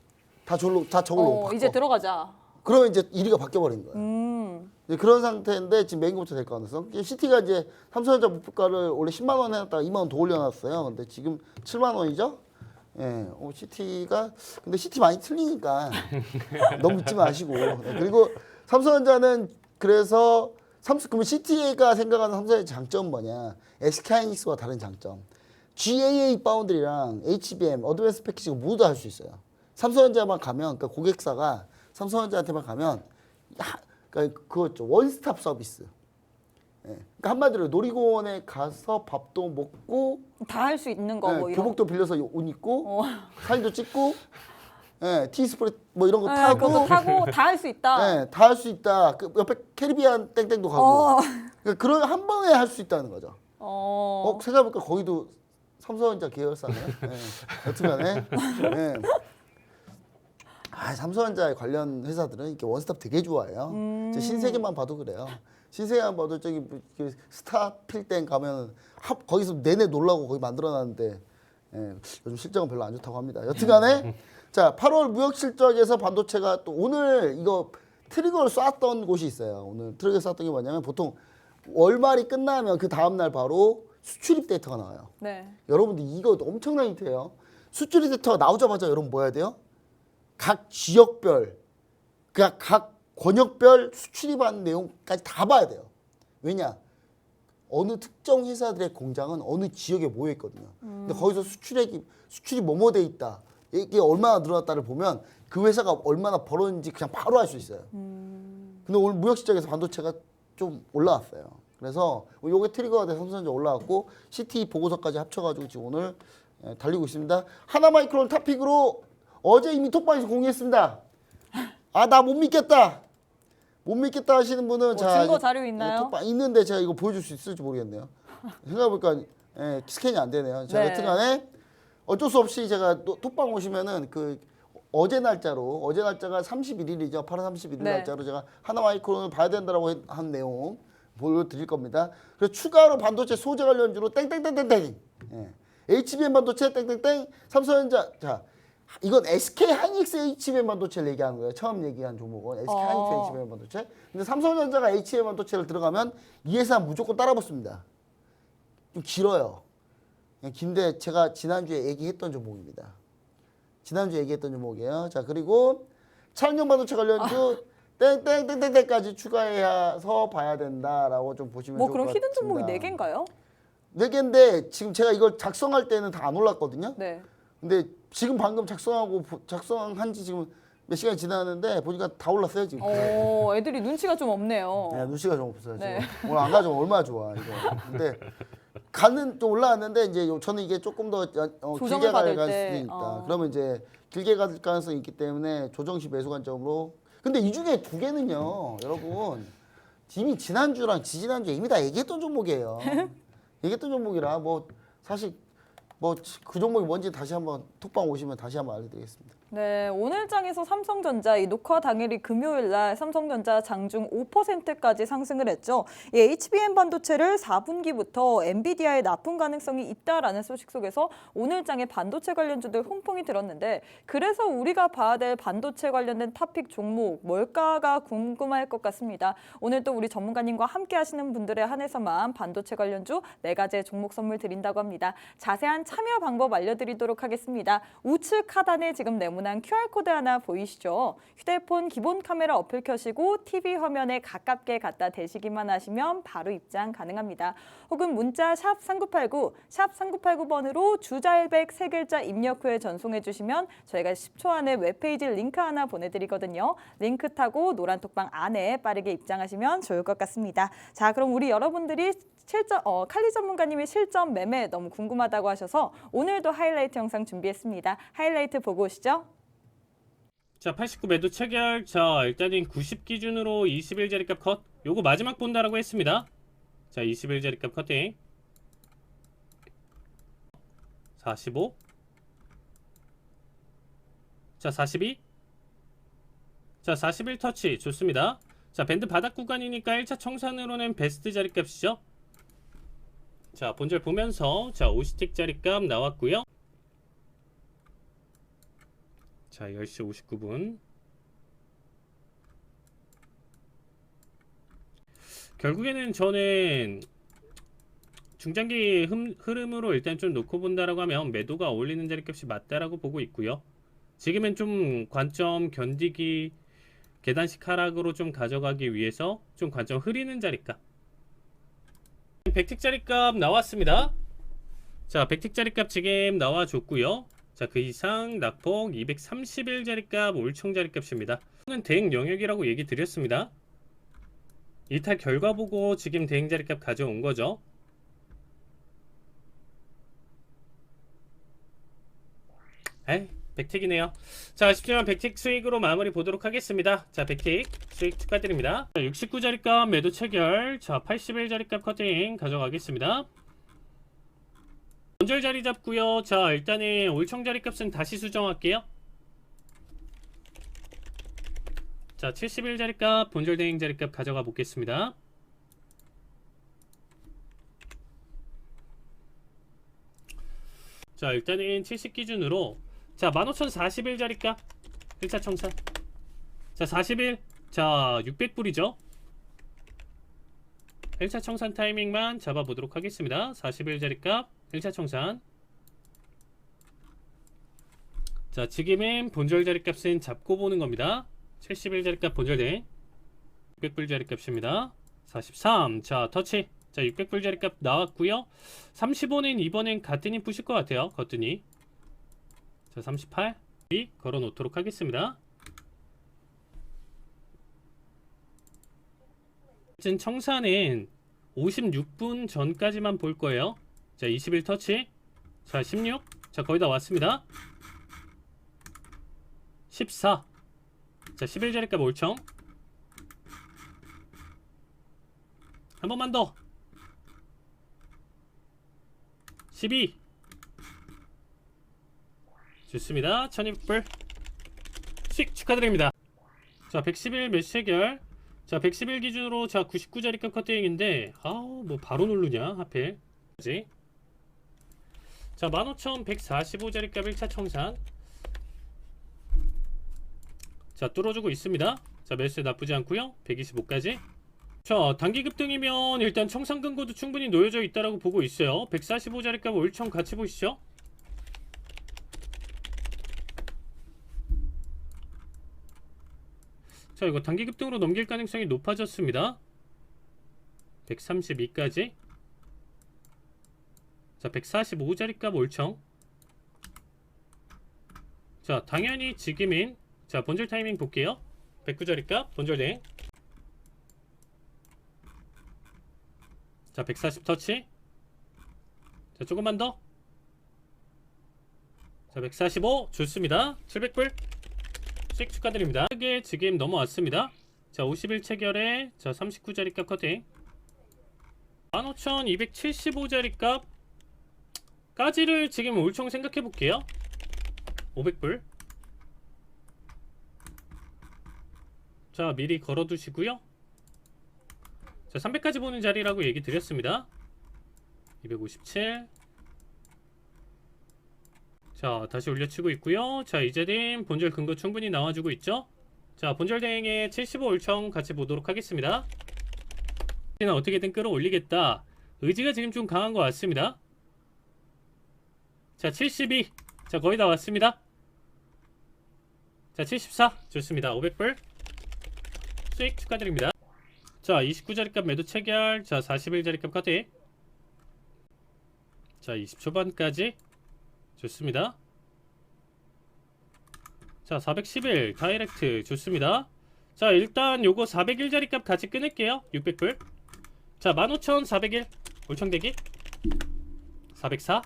다 저걸로 바꿔. 이제 들어가자. 그러면 이제 1위가 바뀌어버린 거예요. 이제 그런 상태인데 지금 메인 공급처 될 가능성. CT가 이제 삼성전자 목표가를 원래 10만 원 해놨다가 2만 원 더 올려놨어요. 근데 지금 7만 원이죠? 예, CT가 근데 CT 많이 틀리니까 너무 믿지 마시고. 그리고 삼성전자는 그래서 그러면 CTA가 생각하는 삼성의 장점은 뭐냐? SK하이닉스와 다른 장점. GAA 바운드리랑 HBM, 어드밴스 패키지가 모두 다 할 수 있어요. 삼성전자만 가면, 그러니까 고객사가 삼성전자한테만 가면, 그러니까 그거죠. 원스톱 서비스. 예. 그러니까 한마디로 놀이공원에 가서 밥도 먹고, 다 할 수 있는 거 예, 뭐 이런. 교복도 빌려서 옷 입고, 어. 사진도 찍고, 예, 티스프레 뭐 이런 거 네, 타고, 그것도 타고 다 할 수 있다. 예, 다 할 수 있다. 그 옆에 캐리비안 땡땡도 가고, 어. 그러니까 그런 한 번에 할 수 있다는 거죠. 어. 생각해보니까 거기도 삼성전자 계열사네요. 예. 여튼간에. 예. 삼성전자 관련 회사들은 이렇게 원스톱 되게 좋아해요. 저 신세계만 봐도 그래요. 신세계만 봐도 저기 그 스타 필땡 가면 거기서 내내 놀라고 거기 만들어놨는데 예. 요즘 실적은 별로 안 좋다고 합니다. 여튼간에 자 8월 무역 실적에서 반도체가 또 오늘 이거 트리거를 쐈던 곳이 있어요. 오늘 트리거 쐈던 게 뭐냐면 보통 월말이 끝나면 그 다음날 바로 수출입 데이터가 나와요. 네. 여러분들 이거 엄청난 힌트예요. 수출입 데이터가 나오자마자 여러분 뭐 해야 돼요? 각 지역별, 그러니까 각 권역별 수출입한 내용까지 다 봐야 돼요. 왜냐? 어느 특정 회사들의 공장은 어느 지역에 모여 있거든요. 근데 거기서 수출이 뭐뭐 돼 있다. 이게 얼마나 늘어났다를 보면 그 회사가 얼마나 벌었는지 그냥 바로 알 수 있어요. 근데 오늘 무역 시장에서 반도체가 좀 올라왔어요. 그래서 요게 트리거가 돼서 삼성전자 올라왔고 CT 보고서까지 합쳐가지고 지금 오늘 달리고 있습니다. 하나마이크론 탑픽으로 어제 이미 톡방에서 공유했습니다. 아 나 못 믿겠다. 못 믿겠다 하시는 분은 증거 자료 있나요? 톡방 있는데 제가 이거 보여줄 수 있을지 모르겠네요. 생각해보니까 스캔이 안 되네요. 자, 네. 여튼간에 어쩔 수 없이 제가 톡방 오시면은 그 어제 날짜가 31일이죠. 8월 31일 네. 날짜로 제가 하나마이크론을 봐야 된다라고 한 내용 보여드릴 겁니다. 그래서 추가로 반도체 소재 관련주로 땡땡땡땡땡. HBM 반도체 땡땡땡. 삼성전자 자 이건 SK 하이닉스 HBM 반도체를 얘기하는 거예요. 처음 얘기한 종목은 SK 하이닉스 HBM 반도체. 근데 삼성전자가 HBM 반도체를 들어가면 이 회사 무조건 따라붙습니다. 좀 길어요. 긴데 제가 지난주에 얘기했던 종목입니다. 지난주에 얘기했던 종목이에요. 자 그리고 차량용 반도체 관련주 땡땡땡땡땡까지 추가해서 봐야 된다라고 좀 보시면 뭐 좋을 그럼 것 히든 같습니다. 종목이 4개인가요? 4개인데 지금 제가 이걸 작성할 때는 다 안 올랐거든요. 네. 근데 지금 방금 작성한 지 지금 몇 시간이 지났는데 보니까 다 올랐어요 지금. 애들이 눈치가 좀 없네요. 네, 눈치가 좀 없어요. 네. 지금. 오늘 안 가져오면 얼마나 좋아 이거. 근데 가는 좀 올라왔는데 이제 저는 이게 조금 더 조정을 길게 받을 갈 때, 수도 있다. 그러면 이제 길게 갈 가능성이 있기 때문에 조정시 매수 관점으로. 근데 이 중에 2개는요, 여러분 이미 지난주랑 지지난주에 이미 다 얘기했던 종목이에요. 얘기했던 종목이라 뭐 사실 뭐 그 종목이 뭔지 다시 한번 톡방 오시면 다시 한번 알려드리겠습니다. 네, 오늘 장에서 삼성전자 이 녹화 당일이 금요일 날 삼성전자 장중 5%까지 상승을 했죠. 이 HBM 반도체를 4분기부터 엔비디아에 납품 가능성이 있다라는 소식 속에서 오늘 장에 반도체 관련주들 홍풍이 들었는데 그래서 우리가 봐야 될 반도체 관련된 탑픽 종목 뭘까가 궁금할 것 같습니다. 오늘 또 우리 전문가님과 함께 하시는 분들에 한해서만 반도체 관련주 4가지의 종목 선물 드린다고 합니다. 자세한 참여 방법 알려드리도록 하겠습니다. 우측 하단에 지금 네모난 QR코드 하나 보이시죠? 휴대폰 기본 카메라 어플 켜시고 TV 화면에 가깝게 갖다 대시기만 하시면 바로 입장 가능합니다. 혹은 문자 샵 3989, 샵 3989번으로 주자일백 3글자 입력 후에 전송해 주시면 저희가 10초 안에 웹페이지 링크 하나 보내드리거든요. 링크 타고 노란 톡방 안에 빠르게 입장하시면 좋을 것 같습니다. 자, 그럼 우리 여러분들이 칼리 전문가님의 실전 매매 너무 궁금하다고 하셔서 오늘도 하이라이트 영상 준비했습니다. 하이라이트 보고 오시죠. 자, 89 매도 체결. 자, 일단은 90 기준으로 21 자리값 컷. 요거 마지막 본다라고 했습니다. 자, 21 자리값 커팅. 45. 자, 42. 자, 41 터치. 좋습니다. 자, 밴드 바닥 구간이니까 1차 청산으로는 베스트 자리값이죠. 자, 본절 보면서 자, 5스틱 자리값 나왔고요. 자, 10시 59분. 결국에는 저는 중장기 흐름으로 일단 좀 놓고 본다라고 하면 매도가 어울리는 자리값이 맞다라고 보고 있고요. 지금은 좀 관점 견디기 계단식 하락으로 좀 가져가기 위해서 좀 관점 흐리는 자리값. 백틱 자리값 나왔습니다. 자, 백틱 자리값 지금 나와줬고요. 자, 그 이상 낙폭 231 자리값 올청 자리값입니다. 이거는 대응 영역이라고 얘기 드렸습니다. 이탈 결과 보고 지금 대응 자리값 가져온 거죠. 에이, 백틱이네요. 자, 아쉽지만 백틱 수익으로 마무리 보도록 하겠습니다. 자, 백틱 수익 축하드립니다. 69 자리값 매도 체결. 자, 81 자리값 커팅 가져가겠습니다. 본절 자리 잡고요. 자, 일단은 올청 자리값은 다시 수정할게요. 자, 71 자리값 본절 대행 자리값 가져가 보겠습니다. 자, 일단은 70 기준으로 자, 15,041 자리값 1차 청산. 자, 41. 자, 600불이죠. 1차 청산 타이밍만 잡아보도록 하겠습니다. 41 자리값 1차 청산. 자, 지금은 본절 자리값은 잡고 보는 겁니다. 71 자리값 본절 대행 600불 자리값입니다. 43. 자, 터치. 자, 600불 자리값 나왔고요. 35는 이번엔 가뜨니 부실 것 같아요. 거뜨니. 자, 38 걸어 놓도록 하겠습니다. 지금 청산은 56분 전까지만 볼 거예요. 자, 21 터치. 자, 16. 자, 거의 다 왔습니다. 14. 자, 11 자리값 올청. 한 번만 더. 12. 좋습니다. 1200불 수익 축하드립니다. 자, 111 매수 체결. 자, 111 기준으로 자, 99 자리값 커팅인데 뭐 바로 누르냐 하필. 자, 15,145 자리값 1차 청산. 자, 뚫어주고 있습니다. 자, 매수 나쁘지 않고요. 125까지. 자, 단기 급등이면 일단 청산 근거도 충분히 놓여져 있다라고 보고 있어요. 145 자리값 올청 같이 보시죠. 자, 이거 단기 급등으로 넘길 가능성이 높아졌습니다. 132까지. 자, 145 자리값 올청. 자, 당연히 지금인 자, 본절 타이밍 볼게요. 109 자리값 본절 대행. 자, 140 터치. 자, 조금만 더. 자, 145 좋습니다. 700불 수익 축하드립니다. 크게 지금 넘어왔습니다. 자, 51 체결에 자, 39 자리값 커팅. 15,275 자리값 까지를 지금 올청 생각해 볼게요. 500불. 자, 미리 걸어 두시고요. 자, 300까지 보는 자리라고 얘기 드렸습니다. 257. 자, 다시 올려치고 있고요. 자, 이제는 본절 근거 충분히 나와주고 있죠. 자, 본절 대행에 75 올청 같이 보도록 하겠습니다. 어떻게든 끌어올리겠다. 의지가 지금 좀 강한 것 같습니다. 자, 72. 자, 거의 다 왔습니다. 자, 74. 좋습니다. 500불 수익 축하드립니다. 자, 29자리값 매도 체결. 자, 41자리값 커팅. 자, 20초반까지 좋습니다. 자, 411 다이렉트 좋습니다. 자, 일단 요거 401자리값 같이 끊을게요. 600불. 자, 15,401 올청대기. 404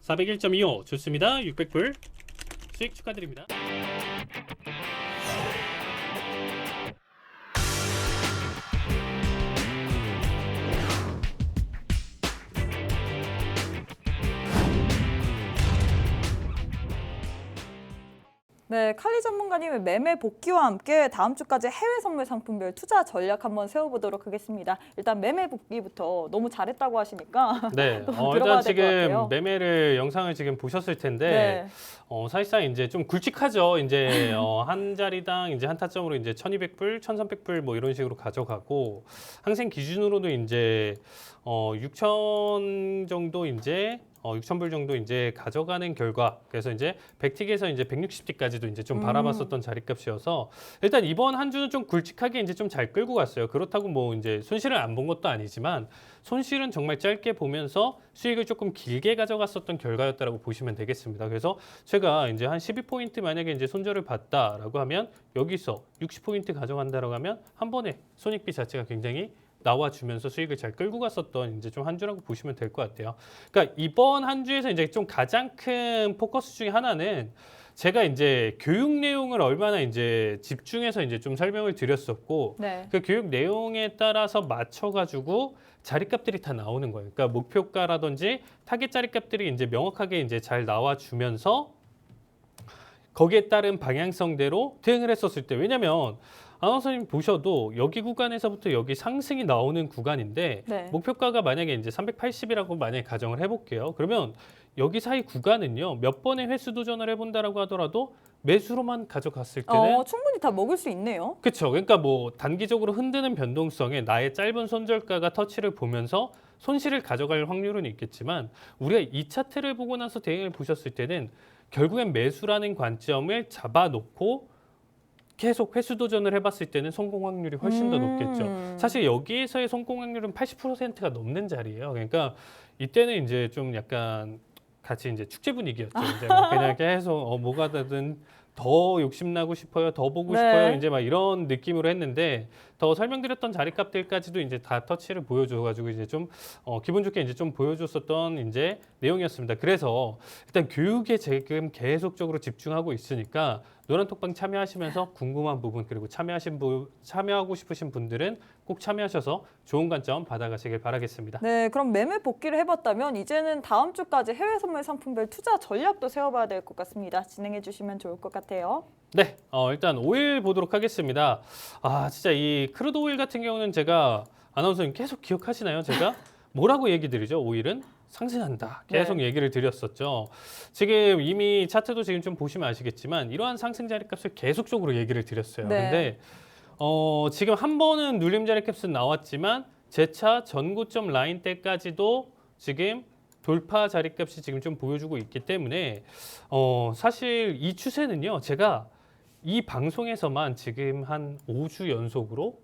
401.25 좋습니다. 600불 수익 축하드립니다. 네, 칼리 전문가님의 매매 복귀와 함께 다음 주까지 해외 선물 상품별 투자 전략 한번 세워보도록 하겠습니다. 일단 매매 복귀부터 너무 잘했다고 하시니까 네, 들어가야 일단 될 것 지금 같아요. 매매를 영상을 지금 보셨을 텐데 사실상 이제 좀 굵직하죠. 이제 한 자리당 이제 한 타점으로 이제 1,200불, 1,300불 뭐 이런 식으로 가져가고 항생 기준으로도 이제 6,000 정도 이제 6,000불 정도 이제 가져가는 결과, 그래서 이제 100틱에서 이제 160틱까지도 이제 좀 바라봤었던 자리값이어서 일단 이번 한 주는 좀 굵직하게 이제 좀 잘 끌고 갔어요. 그렇다고 뭐 이제 손실을 안 본 것도 아니지만 손실은 정말 짧게 보면서 수익을 조금 길게 가져갔었던 결과였다라고 보시면 되겠습니다. 그래서 제가 이제 한 12포인트 만약에 이제 손절을 봤다라고 하면 여기서 60포인트 가져간다라고 하면 한 번에 손익비 자체가 굉장히 나와주면서 수익을 잘 끌고 갔었던 이제 좀 한 주라고 보시면 될 것 같아요. 그러니까 이번 한 주에서 이제 좀 가장 큰 포커스 중에 하나는 제가 이제 교육 내용을 얼마나 이제 집중해서 이제 좀 설명을 드렸었고 네. 그 교육 내용에 따라서 맞춰가지고 자리값들이 다 나오는 거예요. 그러니까 목표가라든지 타겟 자리값들이 이제 명확하게 이제 잘 나와주면서 거기에 따른 방향성대로 대응을 했었을 때, 왜냐면 아나운서님 보셔도 여기 구간에서부터 여기 상승이 나오는 구간인데 네. 목표가가 만약에 이제 380이라고 만약에 가정을 해볼게요. 그러면 여기 사이 구간은요, 몇 번의 횟수 도전을 해본다라고 하더라도 매수로만 가져갔을 때는 충분히 다 먹을 수 있네요. 그렇죠. 그러니까 뭐 단기적으로 흔드는 변동성에 나의 짧은 손절가가 터치를 보면서 손실을 가져갈 확률은 있겠지만 우리가 이 차트를 보고 나서 대응을 보셨을 때는 결국엔 매수라는 관점을 잡아놓고 계속 횟수 도전을 해봤을 때는 성공 확률이 훨씬 더 높겠죠. 사실 여기에서의 성공 확률은 80%가 넘는 자리예요. 그러니까 이때는 이제 좀 약간 같이 이제 축제 분위기였죠. 이제 막 그냥 계속 뭐가 되든 더 욕심나고 싶어요, 더 보고 네. 싶어요, 이제 막 이런 느낌으로 했는데 더 설명드렸던 자리값들까지도 이제 다 터치를 보여줘가지고 이제 좀 기분 좋게 이제 좀 보여줬었던 이제 내용이었습니다. 그래서 일단 교육에 지금 계속적으로 집중하고 있으니까 노란톡방 참여하시면서 궁금한 부분 그리고 참여하고 싶으신 분들은 꼭 참여하셔서 좋은 관점 받아가시길 바라겠습니다. 네, 그럼 매매 복귀를 해봤다면 이제는 다음 주까지 해외 선물 상품별 투자 전략도 세워봐야 될 것 같습니다. 진행해 주시면 좋을 것 같아요. 네, 일단 오일 보도록 하겠습니다. 진짜 이 크루드 오일 같은 경우는 제가 아나운서님 계속 기억하시나요? 제가 뭐라고 얘기 드리죠? 오일은 상승한다. 계속 얘기를 드렸었죠. 지금 이미 차트도 지금 좀 보시면 아시겠지만 이러한 상승 자리값을 계속적으로 얘기를 드렸어요. 네. 근데 지금 한 번은 눌림 자리값은 나왔지만 재차 전고점 라인 때까지도 지금 돌파 자리값이 지금 좀 보여주고 있기 때문에 사실 이 추세는요. 제가 이 방송에서만 지금 한 5주 연속으로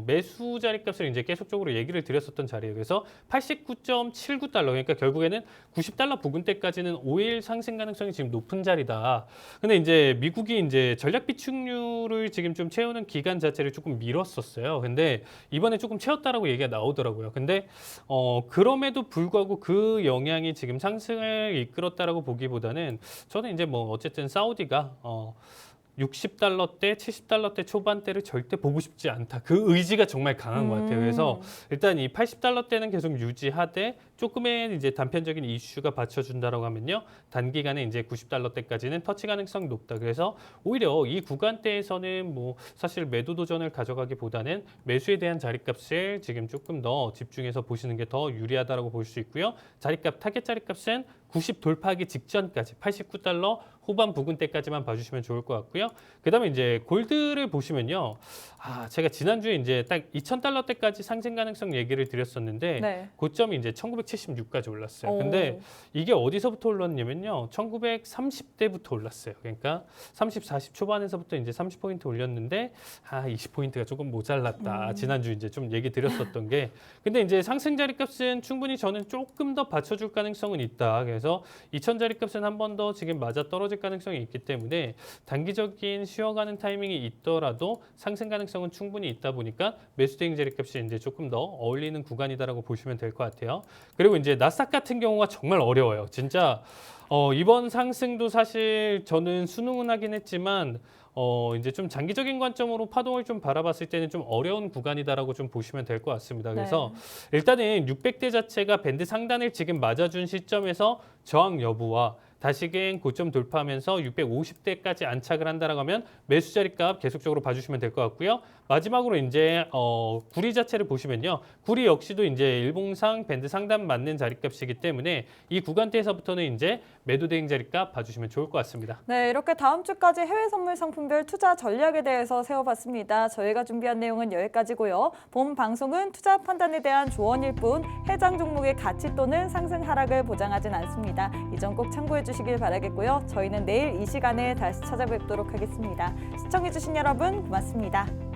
매수 자리값을 이제 계속적으로 얘기를 드렸었던 자리예요. 그래서 89.79달러, 그러니까 결국에는 90달러 부근대까지는 5일 상승 가능성이 지금 높은 자리다. 근데 이제 미국이 이제 전략 비축률을 지금 좀 채우는 기간 자체를 조금 미뤘었어요. 근데 이번에 조금 채웠다라고 얘기가 나오더라고요. 근데 그럼에도 불구하고 그 영향이 지금 상승을 이끌었다라고 보기보다는 저는 이제 뭐 어쨌든 사우디가 60달러대, 70달러대 초반대를 절대 보고 싶지 않다. 그 의지가 정말 강한 것 같아요. 그래서 일단 이 80달러대는 계속 유지하되 조금의 이제 단편적인 이슈가 받쳐준다라고 하면요. 단기간에 이제 90달러대까지는 터치 가능성이 높다. 그래서 오히려 이 구간대에서는 뭐 사실 매도 도전을 가져가기보다는 매수에 대한 자리값을 지금 조금 더 집중해서 보시는 게 더 유리하다라고 볼 수 있고요. 자리값, 타겟 자리값은 90 돌파하기 직전까지 89달러 후반 부근대까지만 봐주시면 좋을 것 같고요. 그다음에 이제 골드를 보시면요. 제가 지난주에 이제 딱 2,000달러대까지 상승 가능성 얘기를 드렸었는데 네. 고점이 이제 1976까지 올랐어요. 근데 이게 어디서부터 올랐냐면요. 1930대부터 올랐어요. 그러니까 30, 40 초반에서부터 이제 30포인트 올렸는데 20포인트가 조금 모자랐다. 지난주 이제 좀 얘기 드렸었던 게. 근데 이제 상승 자리값은 충분히 저는 조금 더 받쳐줄 가능성은 있다. 그래서 2,000 자리값은 한 번 더 지금 맞아 떨어질 가능성이 있기 때문에 단기적인 쉬어가는 타이밍이 있더라도 상승 가능성은 충분히 있다 보니까 매수 대응 자리값이 이제 조금 더 어울리는 구간이다라고 보시면 될 것 같아요. 그리고 이제 나스닥 같은 경우가 정말 어려워요. 진짜 이번 상승도 사실 저는 순응은 하긴 했지만 이제 좀 장기적인 관점으로 파동을 좀 바라봤을 때는 좀 어려운 구간이다라고 좀 보시면 될 것 같습니다. 그래서 일단은 600대 자체가 밴드 상단을 지금 맞아준 시점에서 저항 여부와 다시금 고점 돌파하면서 650대까지 안착을 한다라고 하면 매수 자리값 계속적으로 봐주시면 될 것 같고요. 마지막으로 이제 구리 자체를 보시면요. 구리 역시도 이제 일봉상 밴드 상단 맞는 자리값이기 때문에 이 구간대에서부터는 이제 매도 대응 자리값 봐주시면 좋을 것 같습니다. 네, 이렇게 다음 주까지 해외 선물 상품별 투자 전략에 대해서 세워봤습니다. 저희가 준비한 내용은 여기까지고요. 본 방송은 투자 판단에 대한 조언일 뿐 해당 종목의 가치 또는 상승 하락을 보장하진 않습니다. 이 점 꼭 참고해 주시길 바라겠고요. 저희는 내일 이 시간에 다시 찾아뵙도록 하겠습니다. 시청해주신 여러분 고맙습니다.